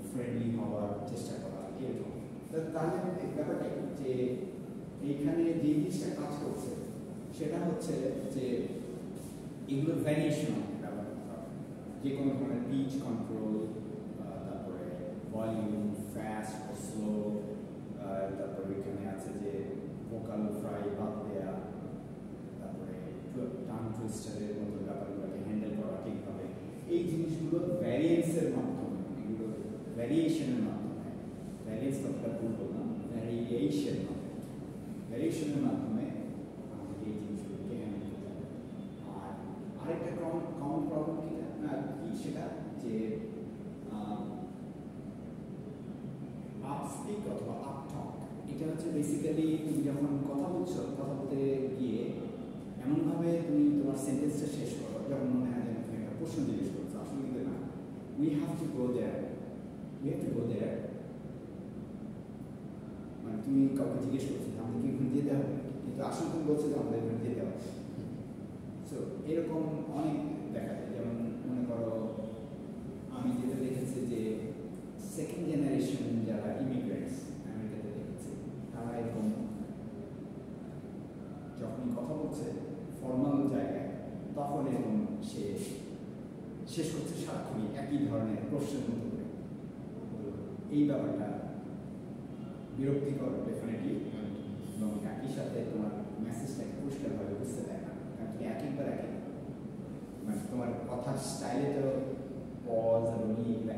ফ্রেন্ডলি হওয়ার চেষ্টা করা এরকম। তাহলে ব্যাপারটা কি যে এইখানে যে জিনিসটা কাজ করছে সেটা হচ্ছে যে এগুলো ভ্যারিয়েশন ব্যবহার করতে হবে, যে কোনো ধরনের পিচ কন্ট্রোল, তারপরে ভলিউম ফাস্ট ও স্লো, তারপরে এখানে আছে যে ভোকাল ফ্রাই বাদ দেওয়া, তারপরে টাং টুইস্টারের মতো ব্যাপারগুলোকে হ্যান্ডেল করা ঠিকভাবে, এই জিনিসগুলো ভ্যারিয়েন্সের মাধ্যমে, এগুলো ভ্যারিয়েশনের মাধ্যমে, ভ্যারিয়েন্স কথাটা ভুল বললাম, ভ্যারিয়েশনের মাধ্যমে আমাদেরকে এই জিনিসগুলোকে হ্যান্ডেল করতে হবে। আর আরেকটা কমন প্রবলেম কি সেটা যে আপস্পিক অথবা আপটক, এটা হচ্ছে বেসিক্যালি তুমি যখন কথা বলছো, কথা বলতে গিয়ে এমনভাবে তুমি তোমার সেন্টেন্সটা শেষ করো যখন মনে হয় যে তুমি একটা প্রশ্ন জিজ্ঞেস করছো, আসলে কিন্তু না, উই হ্যাভ টু গো দেয়ার, মানে তুমি কাউকে জিজ্ঞেস করছো আমাদেরকে এখানে যেতে হবে, কিন্তু আসলে তুমি বলছো যে আমাদের এখানে যেতে হবে। সো এরকম অনেক দেখা যায়, যেমন মনে করো আমি যেটা দেখেছি যে সেকেন্ড জেনারেশন যারা ইমিগ্রেন্টস আমেরিকাতে দেখেছি, তারা এরকম যখন কথা বলছে ফর্মাল জায়গায় তখন এরকম সে শেষ করছে সারাক্ষণই একই ধরনের প্রশ্নের মতো করে। এই ব্যাপারটা বিরক্তিকর ডেফিনেটলি, এবং একই সাথে তোমার মেসেজটাকে পরিষ্কারভাবে বুঝতে দেয় না, কারণ তুমি একবার মানে তোমার কথার স্টাইলে তো পজ এবং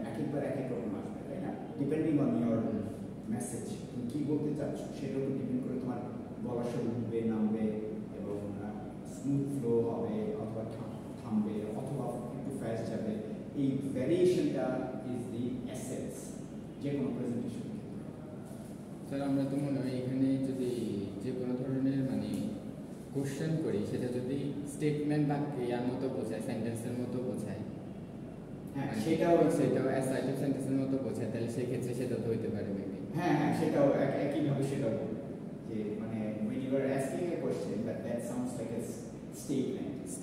একবার এক এক রকম আসবে, তাই না? ডিপেন্ডিং অন ইউর মেসেজ, তুমি কী বলতে চাচ্ছ সেটার উপর ডিপেন্ড করে তোমার বলার সময় উঠবে নামবে এবং স্মুথ ফ্লো হবে অথবা থামবে অথবা একটু ফাস্ট যাবে। এই ভ্যারিয়েশনটা ইজ দি এসেন্স যে কোনো প্রেজেন্টেশন। স্যার আমরা তো মনে হয় এখানে যদি যে কোনো ধরনের মানে কোশ্চেন করি সেটা যদি স্টেটমেন্ট বা ইয়ার মতো বোঝায়, সেন্টেন্সের মতো বোঝায়, হ্যাঁ সেটাও অ্যাসার্টিভ সেন্টেন্সের মতো বোঝায়, তাহলে সেক্ষেত্রে সেটা তো হইতে পারে মেবি। হ্যাঁ, সেটাও একইভাবে সেটাও যে মানে when you are asking a question that sounds like a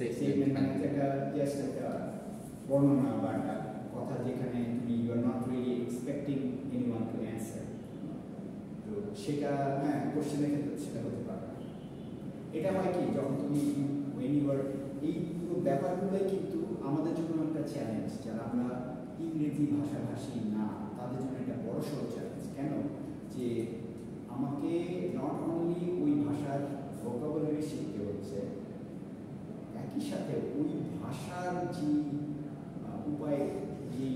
statement মানে একটা জাস্ট একটা বর্ণনা বা একটা কথা যেখানে তুমি you are not really expecting anyone to answer, তো সেটা হ্যাঁ কোশ্চেনের ক্ষেত্রে সেটা হতে পারে। এটা হয় কি যখন তুমি when you are এই পুরো ব্যাপারগুলোই কিন্তু আমাদের জন্য একটা চ্যালেঞ্জ, যারা আমরা ইংরেজি ভাষাভাষী না তাদের জন্য একটা বড়সড় চ্যালেঞ্জ। কেন যে আমাকে নট অনলি ওই ভাষার ভোকাবুলারি শিখতে হচ্ছে, একই সাথে ওই ভাষার যে উপায়, যে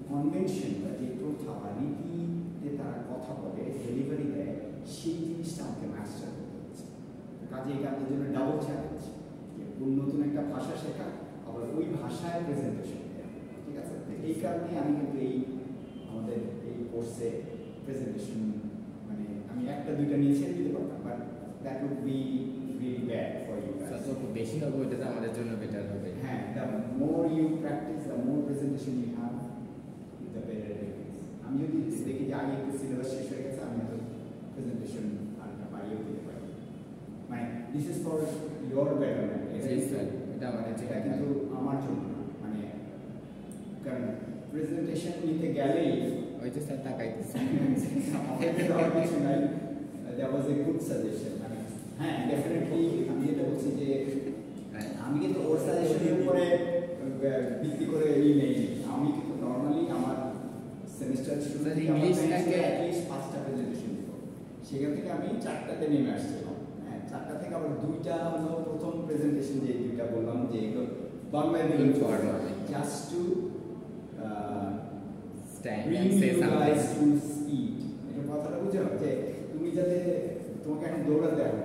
কনভেনশন বা যে প্রথা বা নীতিতে তারা কথা বলে ডেলিভারি দেয়, সেই জিনিসটা আমাকে মাস্টার করতে হচ্ছে। কাজে এটা আমাদের জন্য ডাবল চ্যালেঞ্জ, নতুন একটা ভাষা শেখা আবার ওই ভাষায় প্রেজেন্টেশন দেওয়া, ঠিক আছে? এই কারণে আমি কিন্তু আমাদের এই কোর্সে প্রেজেন্টেশন মানে আমি একটা দুইটা নিয়ে ছেড়ে দিতে পারতাম, but that would be really bad for you guys. যত বেশি হবে ওইটা আমাদের জন্য বেটার হবে। হ্যাঁ, the more you practise, the more presentation you have, the better it is. আমি যদি দেখি যে আগে একটু সিলেবাস শেষ হয়ে গেছে, আমি হয়তো প্রেজেন্টেশন আরেকটা বাড়িয়েও দিতে পারি, মানে this is for your betterment. এটা আমাদের যেটা কিন্তু আমার জন্য না, মানে কারণ প্রেজেন্টেশন নিতে গেলেই ওই যে স্যার তাকাইতেছে কিছু নাই। That was a good suggestion. মানে হ্যাঁ ডেফিনেটলি আমি যেটা বলছি যে আমি কিন্তু ওর সাজেশনের উপরে ভিত্তি করে এই নেই, আমি কিন্তু নর্মালি আমার সেমিস্টার শুরুতে ইংলিশটাকে অ্যাটলিস্ট 5টা প্রেজেন্টেশন দিব, সেখান থেকে আমি 4টাতে নেমে আসছিলাম। হ্যাঁ, 4টা থেকে আবার 2টা হলো প্রথম প্রেজেন্টেশন, যে 2টা বললাম যে এগুলো বাংলায় দিলাম just to Stand bring and say you guys something. to speed. এটা কথাটা বুঝো যে তুমি যাতে তোমাকে এখন দৌড়াতে হবে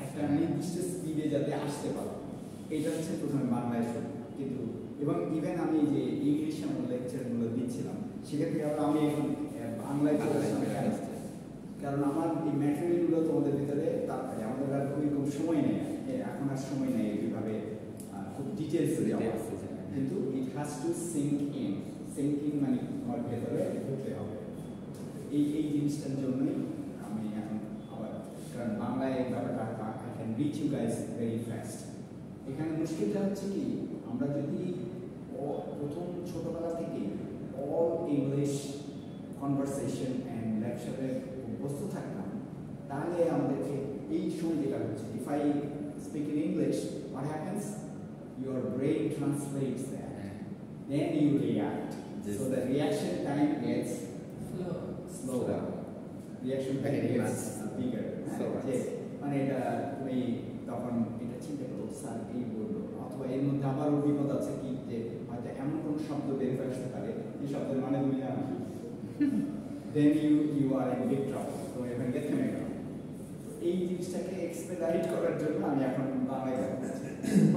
একটা নির্দিষ্ট স্পিডে যাতে আসতে পারো, এটা হচ্ছে প্রথমে বাংলায় শুরু। কিন্তু এবং ইভেন আমি যে ইংলিশে আমার লেকচারগুলো দিচ্ছিলাম সেখান থেকে আবার আমি এখন বাংলায় চলে আসলাম। কারণ আমার এই ম্যাটেরিয়ালগুলো তোমাদের ভিতরে তাড়াতাড়ি, আমাদের আর খুবই কম সময় নেই, এখন আর সময় নেই এইভাবে খুব ডিটেলসে যাওয়া, কিন্তু it has to sink in. Sinking মানে তোমার ভেতরে ঢুকতে হবে। এই জিনিসটার জন্যই আমি এখন আবার, কারণ বাংলায় ব্যাপারটা I can reach you guys very fast. এখানে মুশকিলটা হচ্ছে কি, আমরা যদি প্রথম ছোটবেলা থেকে অল ইংলিশ কনভারসেশন অ্যান্ড লেকচারে অভ্যস্ত থাকতাম, তাহলে আমাদেরকে এই সময় যেটা হচ্ছে, if I speak in English, what happens, your brain translates that, then you react. So the reaction time gets slower. Reaction time gets bigger. মানে এটা তুমি তখন এটা চিন্তা করো, স্যার এই বললো, অথবা এর মধ্যে আবার বিপদ আছে কি, যে হয়তো এমন কোনো শব্দ বের আসতে পারে যে শব্দের মানে তুমি জানো, then you are in big trouble. তো এখানে গেছে না, এই জিনিসটাকে এক্সপেডাইট করার জন্য আমি এখন বাংলায় যাচ্ছি।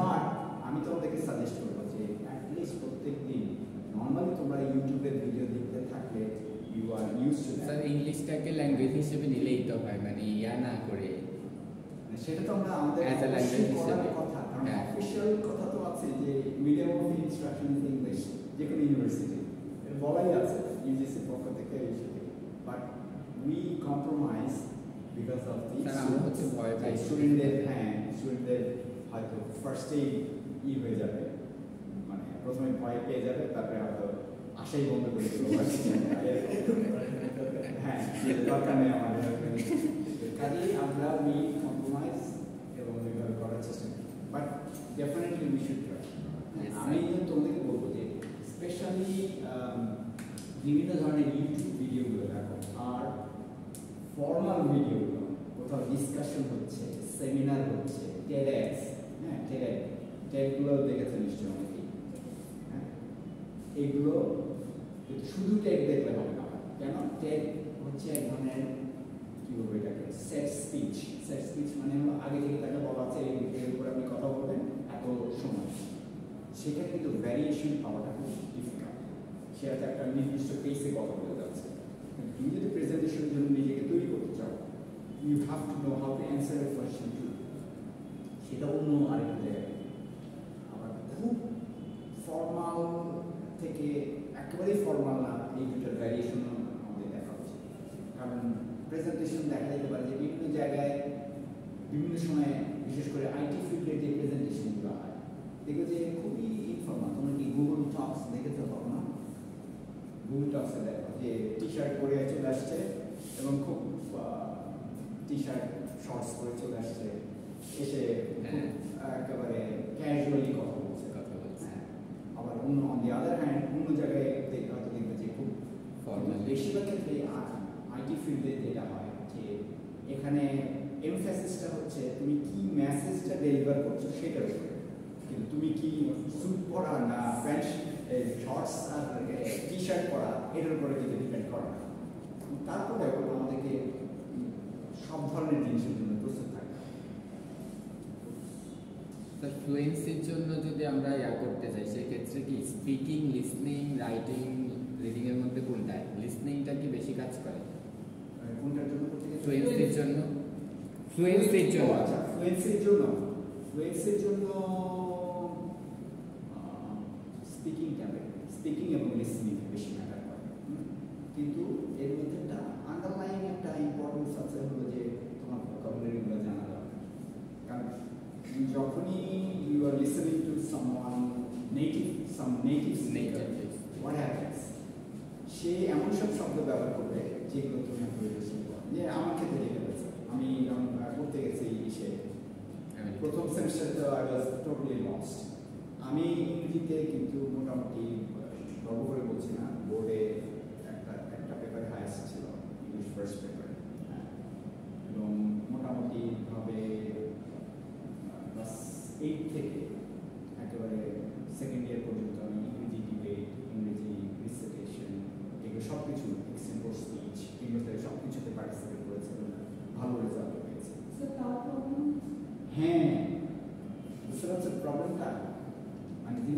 বাট আমি তোমাদেরকে সাজেস্ট করবো যে অ্যাটলিস্ট প্রত্যেক দিন নর্মালি তোমরা ইউটিউবের ভিডিও দেখতে থাকলে you are used to that. Sir ইংলিশটাকে ল্যাঙ্গুয়েজ হিসেবে নিলেই তো হয়, মানে ইয়া না করে। সেটা তো আমরা আমাদের অ্যাজ আ ল্যাঙ্গুয়েজ হিসেবে কথা, কারণ অফিশিয়াল কথা তো আছে যে medium of instruction is English, যে কোনো ইউনিভার্সিটি বলাই আছে ইউজিসির পক্ষ থেকে। But we compromise because of the স্টুডেন্টদের। হ্যাঁ, স্টুডেন্টদের হয়তো ফার্স্টেই হয়ে যাবে, মানে প্রথমে ভয় পেয়ে যাবে, তারপরে হয়তো আশাই বন্ধ করে দেবো। হ্যাঁ, দরকার নেই আমাদের। কাজেই আমরা উই কম্প্রোমাইজ এবং এইভাবে করার চেষ্টা করি, but definitely we should try. আমি তোমাদেরকে বলবো যে স্পেশালি বিভিন্ন ধরনের ইউটিউব ভিডিওগুলো দেখো, আর ফর্মাল ভিডিওগুলো, কোথাও ডিসকাশন হচ্ছে, সেমিনার হচ্ছে, টেডএক্স, হ্যাঁ টেডগুলো দেখেছে নিশ্চয়ই অনেকেই। হ্যাঁ, এগুলো শুধু টেড দেখলে হবে না। কেন? টেড হচ্ছে এক ধরনের কি বলবো এটাকে, সেট স্পিচ। সেট স্পিচ মানে হলো আগে থেকে তাকে বলা আছে এর উপর আপনি কথা বলবেন এত সময়। সেখানে কিন্তু ভ্যারিয়েশন পাওয়াটা খুব ডিফিকাল্ট। সে হয়তো একটা নির্দিষ্ট পেসে কথা বলে যাচ্ছে। তুমি যদি প্রেজেন্টেশনের জন্য নিজেকে তৈরি করতে চাও, you have to know how to answer a question too. সেটা অন্য আরেকটা জায়গায়। আবার খুব ফর্মাল থেকে একেবারেই ফর্মাল না, এই দুটার ভ্যারিয়েশনও আমাদের দেখা উচিত। কারণ প্রেজেন্টেশন দেখা যেতে পারে যে বিভিন্ন জায়গায় বিভিন্ন সময়ে, বিশেষ করে আইটি ফিল্ডের যে প্রেজেন্টেশনগুলো হয়, দেখবে যে খুবই ইনফর্মাল। তোমরা কি গুগল টক্স দেখেছো তখন? না, গুগল টক্সে দেখো যে টি শার্ট পরে চলে আসছে এবং খুব টি শার্ট শর্টস পরে চলে আসছে, এসে একেবারে ক্যাজুয়ালি কথা বলছে। আবার অন্য অন দি আদার হ্যান্ড অন্য জায়গায় হয়তো দেখবে যে খুব ফর্মাল। বেশিরভাগ ক্ষেত্রে আইটি ফিল্ডে যেটা হয় যে এখানে এমফ্যাসিসটা হচ্ছে তুমি কি মেসেজটা ডেলিভার করছো সেটার উপরে, কিন্তু তুমি কি স্যুট পরা না প্যান্ট শর্টস আর টি শার্ট পরা এটার উপরে কিন্তু ডিপেন্ড করে না। তারপরে আমাদেরকে সব ধরনের জিনিসের জন্য প্রস্তুত থাকতে হবে। স্যার ফ্লুয়েন্সির জন্য যদি আমরা ইয়া করতে চাই, সেক্ষেত্রে কি স্পিকিং, লিসনিং, রাইটিং, রিডিং এর মধ্যে কোনটা, লিসনিংটা কি বেশি কাজ করে? কোনটার জন্য করতে গেলে ফ্লুয়েন্সির জন্য? ফ্লুয়েন্সির জন্য, আচ্ছা ফ্লুয়েন্সির জন্য স্পিকিং এবং লিসনিং বেশি ম্যাটার করে। কিন্তু এর মধ্যে একটা আন্ডারলাইং একটা ইম্পর্টেন্স আছে, হলো যে তোমার ভোকাবুলারিগুলো জানা দরকার। কারণ যখনই you are listening to someone native speaker, what happens, সে এমন সব শব্দ ব্যবহার করবে যেগুলো তুমি বেশি করো। যে আমার ক্ষেত্রে যেটা হয়েছে, আমি যখন করতে গেছি সে প্রথম সেমিস্টারে তো আই ওয়াজ টোটালি লস্ট। আমি ইংরেজিতে কিন্তু মোটামুটি গর্ব করে বলছি না, বোর্ডে একটা পেপারে হায়েস্ট ছিল, ইংলিশ ফার্স্ট পেপারে, এবং মোটামুটিভাবে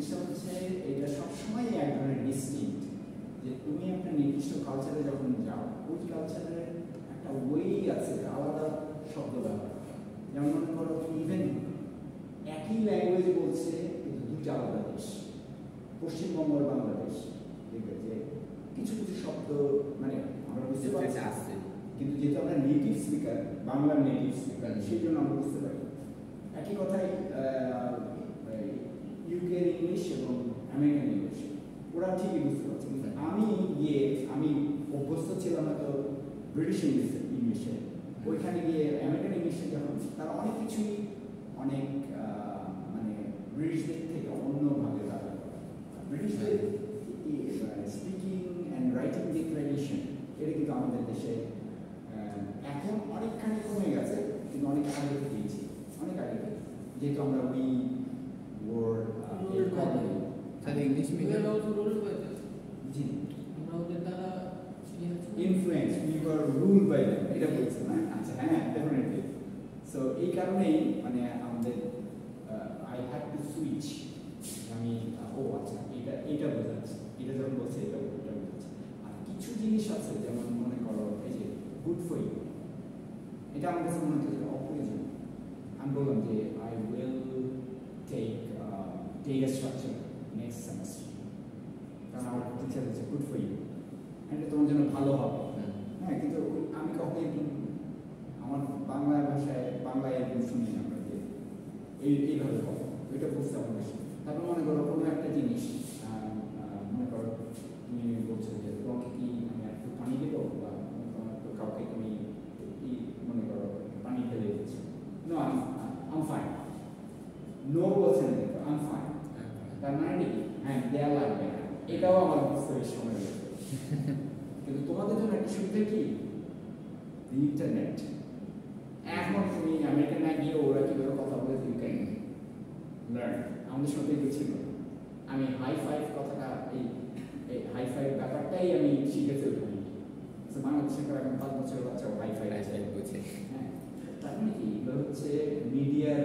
জিনিসটা হচ্ছে এটা সবসময় এক ধরনের ডিস্টিংক্ট, যে তুমি একটা নির্দিষ্ট কালচারে যখন যাও ওই কালচারের একটা ওয়ে আছে, আলাদা শব্দ ব্যবহার। যেমন মনে করো তুমি ইভেন একই ল্যাঙ্গুয়েজ বলছে কিন্তু দুটো আলাদা দেশ, পশ্চিমবঙ্গ আর বাংলাদেশ, ঠিক আছে, যে কিছু কিছু শব্দ মানে আমরা বুঝতে পারছি আসছে, কিন্তু যেহেতু আমরা নেটিভ স্পিকার, বাংলার নেটিভ স্পিকার, সেই জন্য আমরা বুঝতে পারি। একই কথাই ইউকের ইংলিশ এবং আমেরিকান ইংলিশ, ওরা ঠিকই বুঝতে পারছে, কিন্তু আমি অভ্যস্ত ছিলাম না তো ব্রিটিশ ইংলিশে, ওইখানে গিয়ে আমেরিকান ইংলিশে যখন তারা অনেক কিছুই অনেক মানে ব্রিটিশদের থেকে অন্যভাবে তারা ব্রিটিশদের স্পিকিং অ্যান্ড রাইটিং যে ট্র্যাডিশন, এটা কিন্তু আমাদের দেশে এখন অনেকখানি কমে গেছে, কিন্তু অনেক আগে দিয়েছি, অনেক আগে, যেহেতু আমরা ওই ওয়ার্ড ইংলিশ মিডিয়াম জি আমরা ওদের দ্বারা influence, we were ruled by them, এটা বলছে না? আচ্ছা, হ্যাঁ, ডেফিনেটলি। সো এই কারণেই মানে আমাদের আই হ্যাভ টু সুইচ, আমি আচ্ছা এটা বোঝাচ্ছি, এটা যখন বলছে এটা বোঝাচ্ছি। আর কিছু জিনিস আছে যেমন মনে করো এই যে গুড ফর ইউ, এটা আমার কাছে মনে হচ্ছে অপ্রয়োজন। আমি বললাম যে I will take data structure next semester, কারণ আমার টিচার হচ্ছে গুড ফর ইউ, এটা তোমার জন্য ভালো হবে। হ্যাঁ, কিন্তু আমি কখনোই আমার বাংলা ভাষায় বাংলায় একদম শুনি না আমরা যে এইভাবে কথা, ওইটা বুঝতে আমার বেশি। তারপর মনে করো কোনো একটা জিনিস, মনে করো তুমি বলছো যে তোমাকে কি আমি একটু পানি দেবো, বা তোমার তো কাউকে তুমি মনে করো পানি ঢেলে দিচ্ছ, নো আম ফাইন, নো বলছে না, কিন্তু আম ফাইন, তার মানে কি হ্যাঁ দেয়া লাগবে না, এটাও আমার বুঝতে বেশ সময় লেগেছে। কিন্তু তোমাদের জন্য একটা সুবিধা কি, ইন্টারনেট। এখন তুমি আমেরিকা না গিয়ে ওরা কীভাবে কথা বলে ইউ ক্যান লার্ন। আমাদের সাথে গেছিল, আমি হাই ফাইভ কথাটা এই হাই ফাইভ ব্যাপারটাই আমি শিখেছি ওখানে। বাংলাদেশের এখন 5 বছরের বাচ্চাও হাই ফাইভ বুঝে। হ্যাঁ, তার মানে কি এগুলো হচ্ছে মিডিয়ার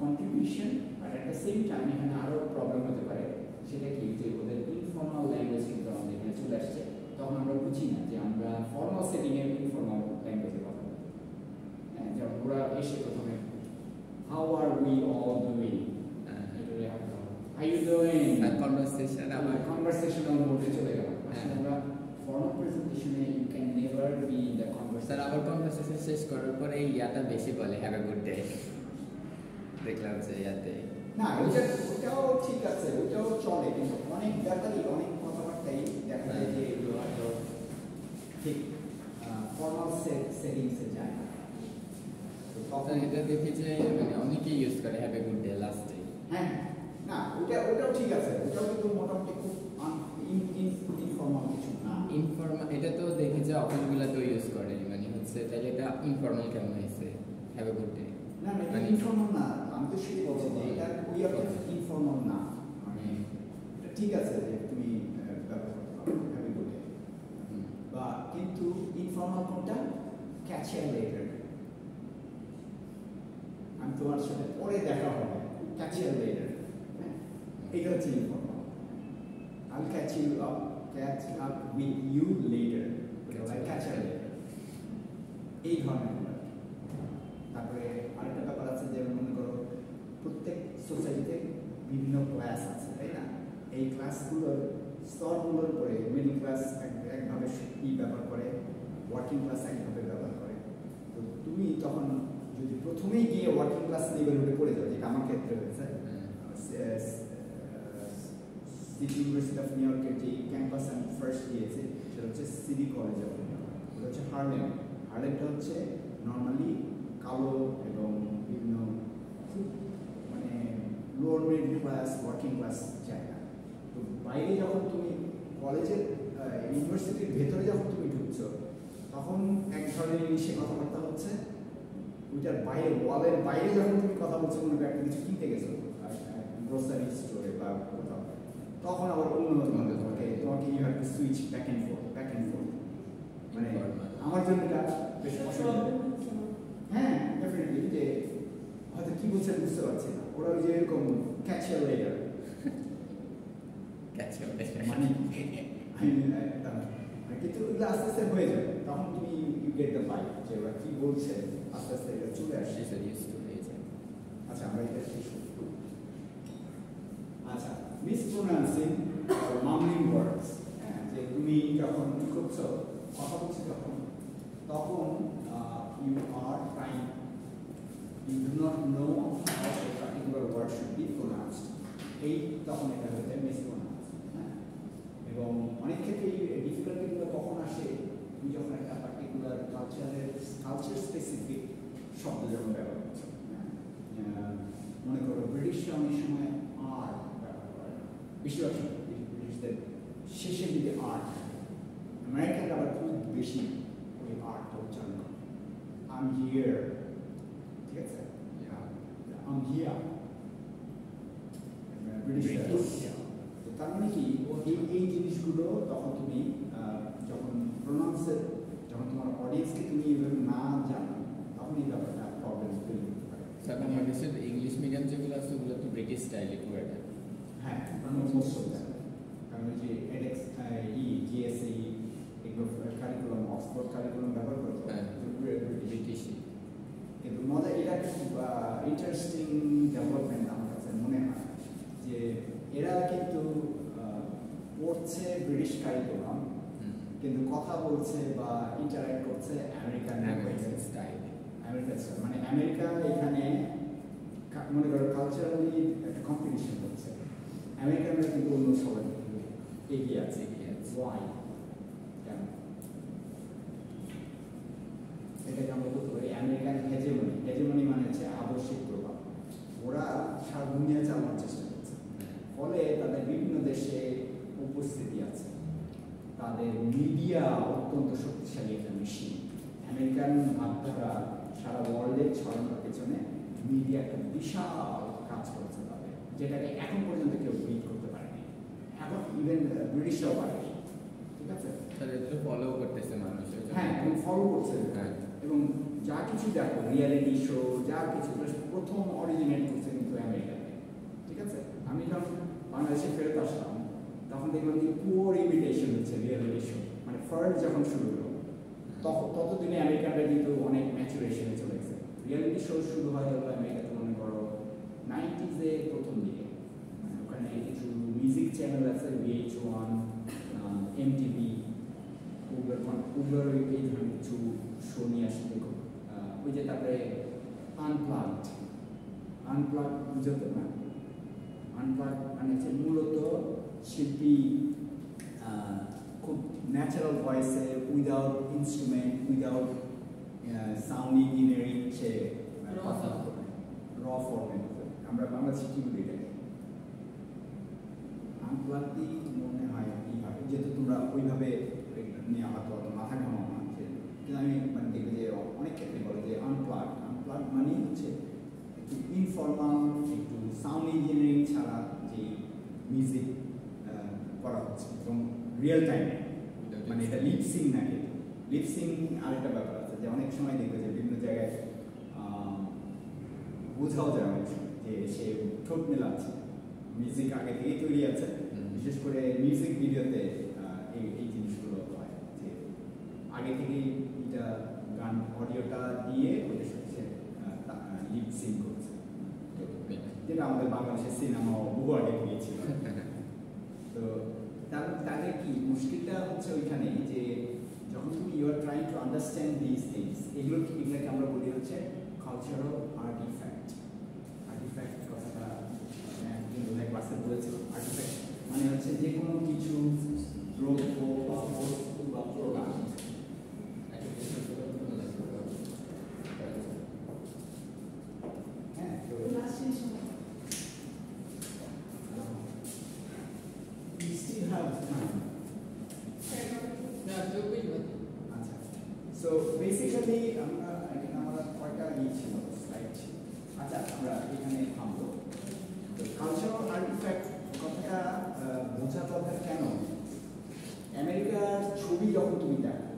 কন্ট্রিবিউশন। আর অ্যাট দ্য সেম টাইম এখানে আরও প্রবলেম হতে পারে, সেটা কি যে ওদের ইনফর্মাল ল্যাঙ্গুয়েজ কিন্তু আমাদের এখানে চলে আসছে, তখন আমরা বুঝি না যে আমরা ফর্মাল সেটিংয়ে ইনফর্মাল ল্যাঙ্গুয়েজে কথা বলি। হ্যাঁ, যেমন ওরা এসে প্রথমে how are we all doing, how you doing, conversational মোডে চলে গেল। আমরা ফর্মাল প্রেজেন্টেশনে you can never be in the sir আবার কনভারসেশন শেষ করার পরে ইয়াটা বেশি বলে হ্যাভ এ গুড ডে, দেখলাম যে ইয়াতে না, ওটাও ঠিক আছে, ওটাও চলে, কিন্তু অনেক ব্যাপারই অনেক কথাবার্তাই দেখা যায় যে এগুলো হয়তো ঠিক ফর্মাল সেটিংসে যায় না। তো তখন এটা দেখি যে মানে অনেকেই ইউজ করে হ্যাভ এ গুড ডে লাস্টে। হ্যাঁ, না ওটাও ঠিক আছে, ওটাও কিন্তু মোটামুটি খুব ইনফর্মাল কিছু না। ইনফর্মাল এটা তো দেখি যে অফিসগুলোতেও ইউজ করে, মানে হচ্ছে তাহলে এটা ইনফর্মাল কেমন হয়েছে হ্যাভ এ গুড ডে? না না, এটা ইনফর্মাল না, আমি তো সেটাই বলছি যে এটা ওই ইনফর্মাল না, মানে এটা ঠিক আছে যে তুমি ব্যবহার করতে পারো হ্যাভ এ গুড ডে, বা কিন্তু ইনফর্মাল কোনটা, ক্যাচ এ লেটার, আমি তোমার সাথে পরে দেখা হবে, ক্যাচ এ লেটার, হ্যাঁ, এটা হচ্ছে informal. I catch up with you later, catch a later, এই ধরনের। তারপরে আরেকটা ব্যাপার আছে, যেমন মনে করো প্রত্যেক সোসাইটিতে বিভিন্ন ক্লাস আছে, তাই না? এই ক্লাসগুলোর স্তরগুলোর উপরে মিডল ক্লাস একভাবে ব্যবহার করে, ওয়ার্কিং ক্লাস একভাবে ব্যবহার করে। তো তুমি তখন যদি প্রথমেই গিয়ে ওয়ার্কিং ক্লাস লেভেলে পড়ে যাও, যেটা আমার ক্ষেত্রে হয়েছে, সিটি ইউনিভার্সিটি অফ নিউ ইয়র্কের যে ক্যাম্পাস আমি ফার্স্ট গিয়েছি সেটা হচ্ছে city college of new York, ওটা হচ্ছে হার্লেমটা হচ্ছে নর্মালি কালো এবং বিভিন্ন খুব মানে lower middle class working class জায়গা। তো বাইরে যখন তুমি কলেজের ইউনিভার্সিটির ভেতরে যখন তুমি ঢুকছো, তখন এক ধরনের ইংলিশে কথাবার্তা হচ্ছে, ওইটার বাইরে ওয়ালের বাইরে যখন তুমি কথা বলছো, মনে একটা কিছু কিনতে গেছো গ্রোসারি স্টোরে বা কোথাও, তখন আবার অন্য তোমাকে you have to switch back and forth, মানে আমার জন্য এটা বেশ অসুবিধা। হ্যাঁ, ডেফিনেটলি, যে হয়তো কি বলছেন বুঝতে পারছি না, ওরা ওই যে এরকম ক্যাচ এ লেটার, আছে ওদের। মানে কিন্তু ওগুলো আস্তে আস্তে হয়ে যাবে, তখন তুমি ইউ গেট দ্য বাইট যে ওরা কি বলছে, আস্তে আস্তে এটা চলে আসে। আচ্ছা আমরা এটা শেষ করব। আচ্ছা, মিসপ্রোনাউন্সিং মামলিং ওয়ার্ডস, হ্যাঁ, যে তুমি যখন কি করছো, কথা বলছো তখন you are trying, you do not know how a particular word should be pronounced, এই তখন এটা হয়ে যায় মিসপ্রোনাউন্স। হ্যাঁ, এবং অনেক ক্ষেত্রে ডিফিকাল্টিগুলো কখন আসে, তুমি যখন একটা পার্টিকুলার কালচার স্পেসিফিক শব্দ যখন ব্যবহার করছো। মনে করো ব্রিটিশরা অনেক সময় আর ব্যবহার করে না, বেশিরভাগ সময় ব্রিটিশদের শেষের দিকে আর, আমেরিকানরা আবার খুব বেশি ওই আর্টটা উচ্চারণ করে। আম হিয়ার, ঠিক আছে, আম হিয়ার, ব্রিটিশরা। তার মানে কি এই জিনিসগুলো তখন তুমি যখন প্রোনাউন্সের, যখন তোমার অডিয়েন্সকে তুমি এভাবে না জানো, তখন এই ব্যাপারটা প্রবলেম তৈরি করতে পারে। বাংলাদেশের ইংলিশ মিডিয়াম যেগুলো আছে ওগুলো তো ব্রিটিশ স্টাইলে করে দেয়। হ্যাঁ, মোস্ট অফ দ্যাট, কারণ ওই যে এডেক্স জিএসই এগুলো কারিকুলাম, অক্সফোর্ড কারিকুলাম ব্যবহার করতো ব্রিটিশ। কিন্তু মজা, এটা খুব ইন্টারেস্টিং ডেভেলপমেন্ট আমার কাছে মনে হয় যে এরা কিন্তু পড়ছে ব্রিটিশ কারিকুলাম, কিন্তু কথা বলছে বা ইন্টারঅ্যাক্ট করছে আমেরিকান স্টাইল। আমেরিকান স্টাইল মানে আমেরিকা এখানে মনে করো কালচারালি একটা কম্পিটিশন হচ্ছে, আমেরিকানরা কিন্তু অন্য সবাই এগিয়ে আছে। ওয়াই? কেন? এটাকে আমরা বলতে পারি আমেরিকান হেজেমনি। হেজেমনি মানে হচ্ছে আদর্শিক প্রভাব। ওরা সারা দুনিয়া চালানোর চেষ্টা করছে, ফলে তাদের বিভিন্ন দেশে উপস্থিতি আছে, তাদের মিডিয়া অত্যন্ত শক্তিশালী একটা মেশিন। আমেরিকান ভাবধারা সারা ওয়ার্ল্ডে ছড়ানোর পেছনে মিডিয়া একটা বিশাল কাজ করেছে তাদের, যেটাকে এখন পর্যন্ত কেউ বিট করতে পারেনি, এখন ইভেন ব্রিটিশরাও পারেনি। ঠিক আছে, তাদের ফলো করতেছে মানুষ। হ্যাঁ, এবং ফলো করছে। এবং যা কিছু দেখো, রিয়ালিটি শো, যা কিছু প্রথম অরিজিনেট করছে কিন্তু আমেরিকাতে। ঠিক আছে, আমি যখন বাংলাদেশে ফেরত আসলাম তখন দেখলাম যে পুওর ইমিটেশন হচ্ছে রিয়ালিটি শো, মানে ফার্স্ট যখন শুরু হলো ততদিনে আমেরিকানরা কিন্তু অনেক ম্যাচুরেশনে চলে গেছে। রিয়ালিটি শো শুরু হয় হলো আমেরিকাতে মনে করো 90s-এ প্রথম দিকে, মানে ওখানে কিছু মিউজিক চ্যানেল আছে, VH1, MTV, ওগুলোর এই ধরনের কিছু শো নিয়ে আসে। দেখো ওই যে তারপরে আনপ্লাগ বুঝতে না, আনপ্লাগ মানে হচ্ছে মূলত শিল্পী খুব ন্যাচারাল ভয়েসে, without instrument, without sound engineering, সে কথা বলে র ফর্মে। আমরা বাংলাদেশে কি বলি এটাকে? আনপ্লাগ দিয়ে মনে হয় কি হয়, যেহেতু তোমরা ওইভাবে নিয়ে হয়তো অত মাথা ঘামাও না, কিন্তু আমি মানে দেখবে যে অনেক ক্ষেত্রে বলে যে আনপ্লাগ মানে হচ্ছে একটু ইনফর্মাল, একটু সাউন্ড ইঞ্জিনিয়ারিং ছাড়া যে মিউজিক করা হচ্ছে এবং রিয়েল টাইমে, মানে এটা লিপসিং না। কিন্তু লিপসিং আরেকটা ব্যাপার আছে, যে অনেক সময় দেখবে যে বিভিন্ন জায়গায় বোঝাও যায় অনেক সময় যে সে ঠোঁট মেলাচ্ছে, মিউজিক আগে থেকেই তৈরি আছে। বিশেষ করে মিউজিক ভিডিওতে এই জিনিসগুলো হয় যে আগে থেকেই এটা গান অডিওটা দিয়ে ওদের সাথে লিপসিং করছে, যেটা আমাদের বাংলাদেশের সিনেমাও বহু আগে গিয়েছিল। তো তাদের কি মুশকিলটা হচ্ছে ওইখানে যে যখন তুমি you are trying to understand this things, এগুলোকে আমরা বলি হচ্ছে কালচারাল আর্টিফ্যাক্ট। আর্টিফ্যাক্ট কথাটা অনেক ক্লাসে বলেছিল। আর্টিফ্যাক্ট মানে হচ্ছে যে কোনো কিছু দ্রব্য বা বস্তু বা প্রোডাক্ট, হ্যাঁ, তো we still have time. আচ্ছা, সো বেসিক্যালি আমরা এখানে আমরা কয়টা ছিল স্লাইড ছিল। আচ্ছা, আমরা এখানে থামবো। তো কালচারাল আর্টিফ্যাক্ট কথাটা বোঝা দরকার কেন? আমেরিকার ছবি যখন তুমি দেখো,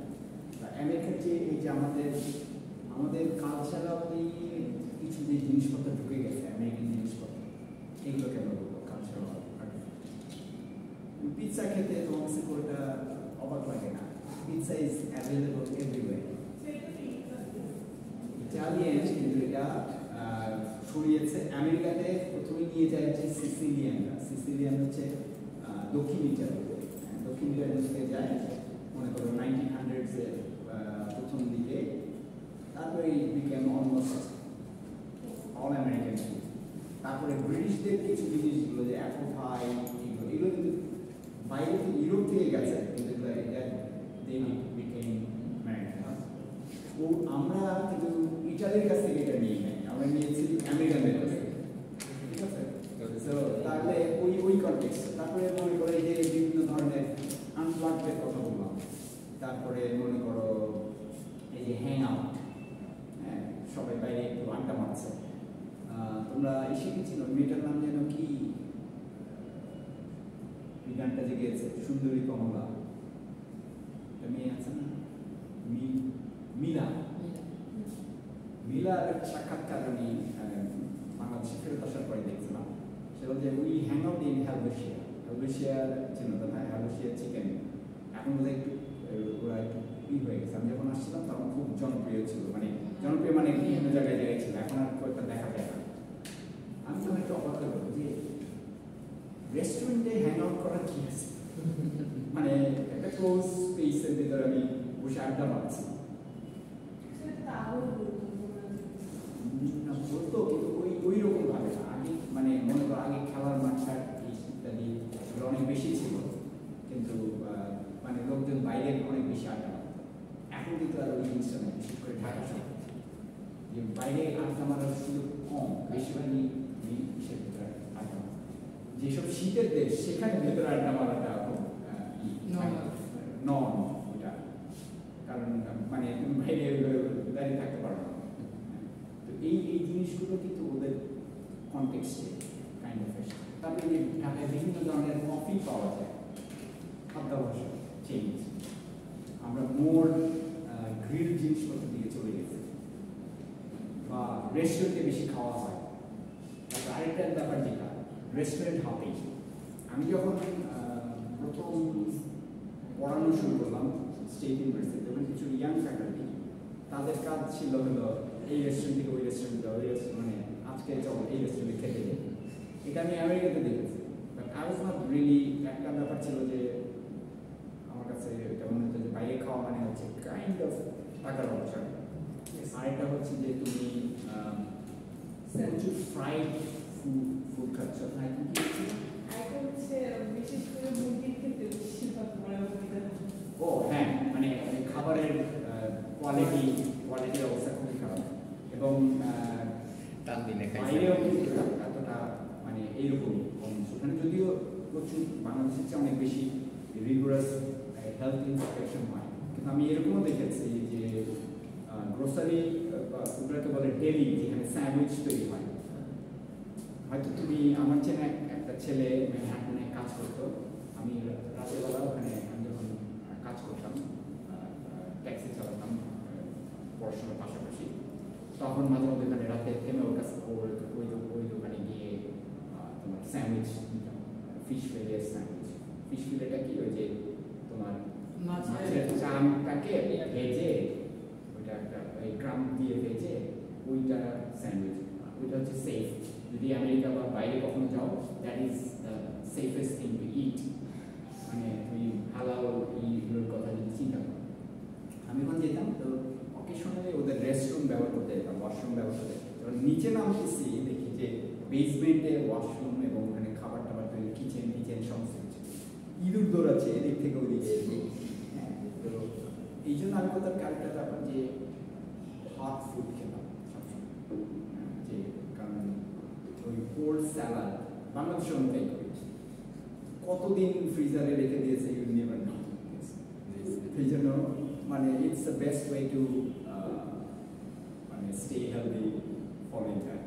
আমেরিকার যে এই যে আমাদের কালচারালি কিছু যে জিনিসপত্র ঢুকে গেছে, আমেরিকান জিনিসপত্র, এগুলোকে আমরা বলবো কালচারাল আর্টিফ্যাক্ট। পিৎজা খেতে তোমার কাছে কোনটা অবাক লাগে না? Pizza is available everywhere. Italian কিন্তু এটা ছড়িয়েছে আমেরিকাতে। প্রথমে নিয়ে যায় হচ্ছে সিসিলিয়ানরা। সিসিলিয়ান হচ্ছে দক্ষিণ ইটালিতে, দক্ষিণ ইটালিতে যায় মনে করো 1900s এর প্রথম দিকে। তারপরে became almost all American food. তারপরে ব্রিটিশদের কিছু জিনিসগুলো যে অ্যাপল পাই এগুলো কিন্তু বাইরে থেকে ইউরোপ থেকে গেছে, কিন্তু ও আমরা কিন্তু ইটালির কাছ থেকে এটা নিয়ে নেই, আমরা নিয়েছি আমেরিকানদের কাছ থেকে, ঠিক আছে? তো তাহলে ওই কনটেক্সট। তারপরে মনে করো এই যে বিভিন্ন ধরনের আনপ্লাগের কথা বললাম, তারপরে মনে করো এই যে হ্যাং আউট, হ্যাঁ, সবাই বাইরে একটু আড্ডা মারছে। তোমরা এসে গেছিল, মেয়েটার নাম যেন কি, এই গানটা যে গেয়েছে সুন্দরী কমলা, মেয়ে আছে না, মিলা। মিলার সাক্ষাৎকার আমি বাংলাদেশে ফেরত আসার পরে দেখছিলাম। সেটা যে we hang out in Helvetia. হেলভেশিয়ার চিনো তো, হ্যাঁ, হেলভেশিয়ার চিকেন এখন বোধহয় একটু ওরা একটু হয়ে গেছে। আমি যখন আসছিলাম তখন খুব জনপ্রিয় ছিল, মানে জনপ্রিয় মানে বিভিন্ন জায়গায় জায়গায় ছিল, এখন আর খুব একটা দেখা যায় না। আমি তখন একটু অবাক হয়ে বলবো যে রেস্টুরেন্টে হ্যাং আউট করার কি আছে, মানে একটা ক্লোজ স্পেসের ভিতরে আমি বসে আড্ডা মারছি। বলতো কিন্তু ওই রকম ভাবে না। আগে মানে মনে করো আগে খেলার মাঠটা ইত্যাদি অনেক বেশি ছিল, কিন্তু মানে লোকজন বাইরে অনেক বেশি আড্ডা মারত। এখন কিন্তু আর ওই জিনিসটা নেই, বিশেষ করে ঢাকা শহরে যে বাইরে আড্ডা মারার সুযোগ কম, বেশিরভাগই বিশের ভিতরে আড্ডা মারা। যেসব শীতের দেশ সেখানে ভেতরে আড্ডা মারাটা খুব নন ওটা, কারণ মানে তুমি বাইরে দাঁড়িয়ে থাকতে পারো না। তো এই জিনিসগুলো কিন্তু ওদের কনটেক্সটে কাইন্ড অফ এসে। তারপরে যে ঢাকায় বিভিন্ন ধরনের কফি পাওয়া যায়, খাদ্যাভ্যাস চেঞ্জ, আমরা মোর গ্রিল জিনিসপত্র দিকে চলে গেছি, বা রেস্টুরেন্টে বেশি খাওয়া হয়। তারপর আরেকটা ব্যাপার যেটা রেস্টুরেন্ট হপিং। আমি যখন প্রথম পড়ানো শুরু করলাম স্টেট ইউনিভার্সিটি, তখন কিছু ইয়াং ফ্যাকাল্টি, তাদের কাজ ছিল হলো এই রেস্টুরেন্ট থেকে ওই রেস্টুরেন্টে, ওই রেস্টুরেন্ট মানে আজকে চলো এই রেস্টুরেন্টে খেতে যাই। এটা আমি আমেরিকাতে দেখেছি, but I was not really. একটা ব্যাপার ছিল যে আমার কাছে এটা মনে হতো যে বাইরে খাওয়া মানে হচ্ছে কাইন্ড অফ টাকার অপশন। আরেকটা হচ্ছে যে তুমি প্রচুর ফ্রাইড ফুড খাচ্ছ, বিশেষ করে মুরগির ক্ষেত্রে বেশিরভাগ ও হ্যাঁ, মানে খাবারের কোয়ালিটির অবস্থা খুবই খারাপ, এবং বাইরেও এতটা মানে এইরকমই কম। সেখানে যদিও প্রচুর বাংলাদেশের চেয়ে অনেক বেশি রিগুরাস হেলথ ইন্সপেকশন হয়, কিন্তু আমি এরকমও দেখেছি যে গ্রোসারি ওগুলোকে বলে ডেলি, যেখানে স্যান্ডউইচ তৈরি হয়। হয়তো তুমি আমার চেনে একটা ছেলে ম্যানহাটনে কাজ করতো, আমি রাতের বেলা ওখানে আমি যখন কাজ করতাম, ট্যাক্সি চালাতাম পড়াশোনার পাশাপাশি, তখন মাঝে মধ্যে ওখানে রাতে থেমে ওর কাছে ওই দোকানে গিয়ে তোমার স্যান্ডউইচ নিতাম, ফিশ ফিলের স্যান্ডউইচ। ফিশ ফিলেটা কি, ওই যে তোমার মাছের চামটাকে ভেজে, ওইটা একটা ওই ক্রাম্প দিয়ে ভেজে ওইটা স্যান্ডউইচ, ওইটা হচ্ছে সেফ। যদি আমেরিকা বা বাইরে কখনো যাও, that is the safest thing to eat. মানে তুমি হালাল এইগুলোর কথা যদি চিন্তা করো। আমি যখন যেতাম তো অকেশনালি ওদের রেস্টরুম ব্যবহার করতে যেতাম, ওয়াশরুম ব্যবহার করতে। এবার নিচে নামতেছি, দেখি যে বেসমেন্টে ওয়াশরুম এবং ওখানে খাবার টাবার তৈরি, কিচেন সমস্ত কিছু। ইঁদুর দৌড়াচ্ছে এদিক থেকে ওদিকে। হ্যাঁ, তো এই জন্য আমি কোথাও ক্যারেক্টার ব্যাপার যে হট ফুড খেতাম সবসময়, যে কারণ ওই কোল্ড স্যালাড বাংলাদেশে অনেকটাই করি, কতদিন ফ্রিজারে রেখে দিয়েছে ইউ নেভার নো। এই জন্য মানে it's the best way to মানে stay healthy for a time.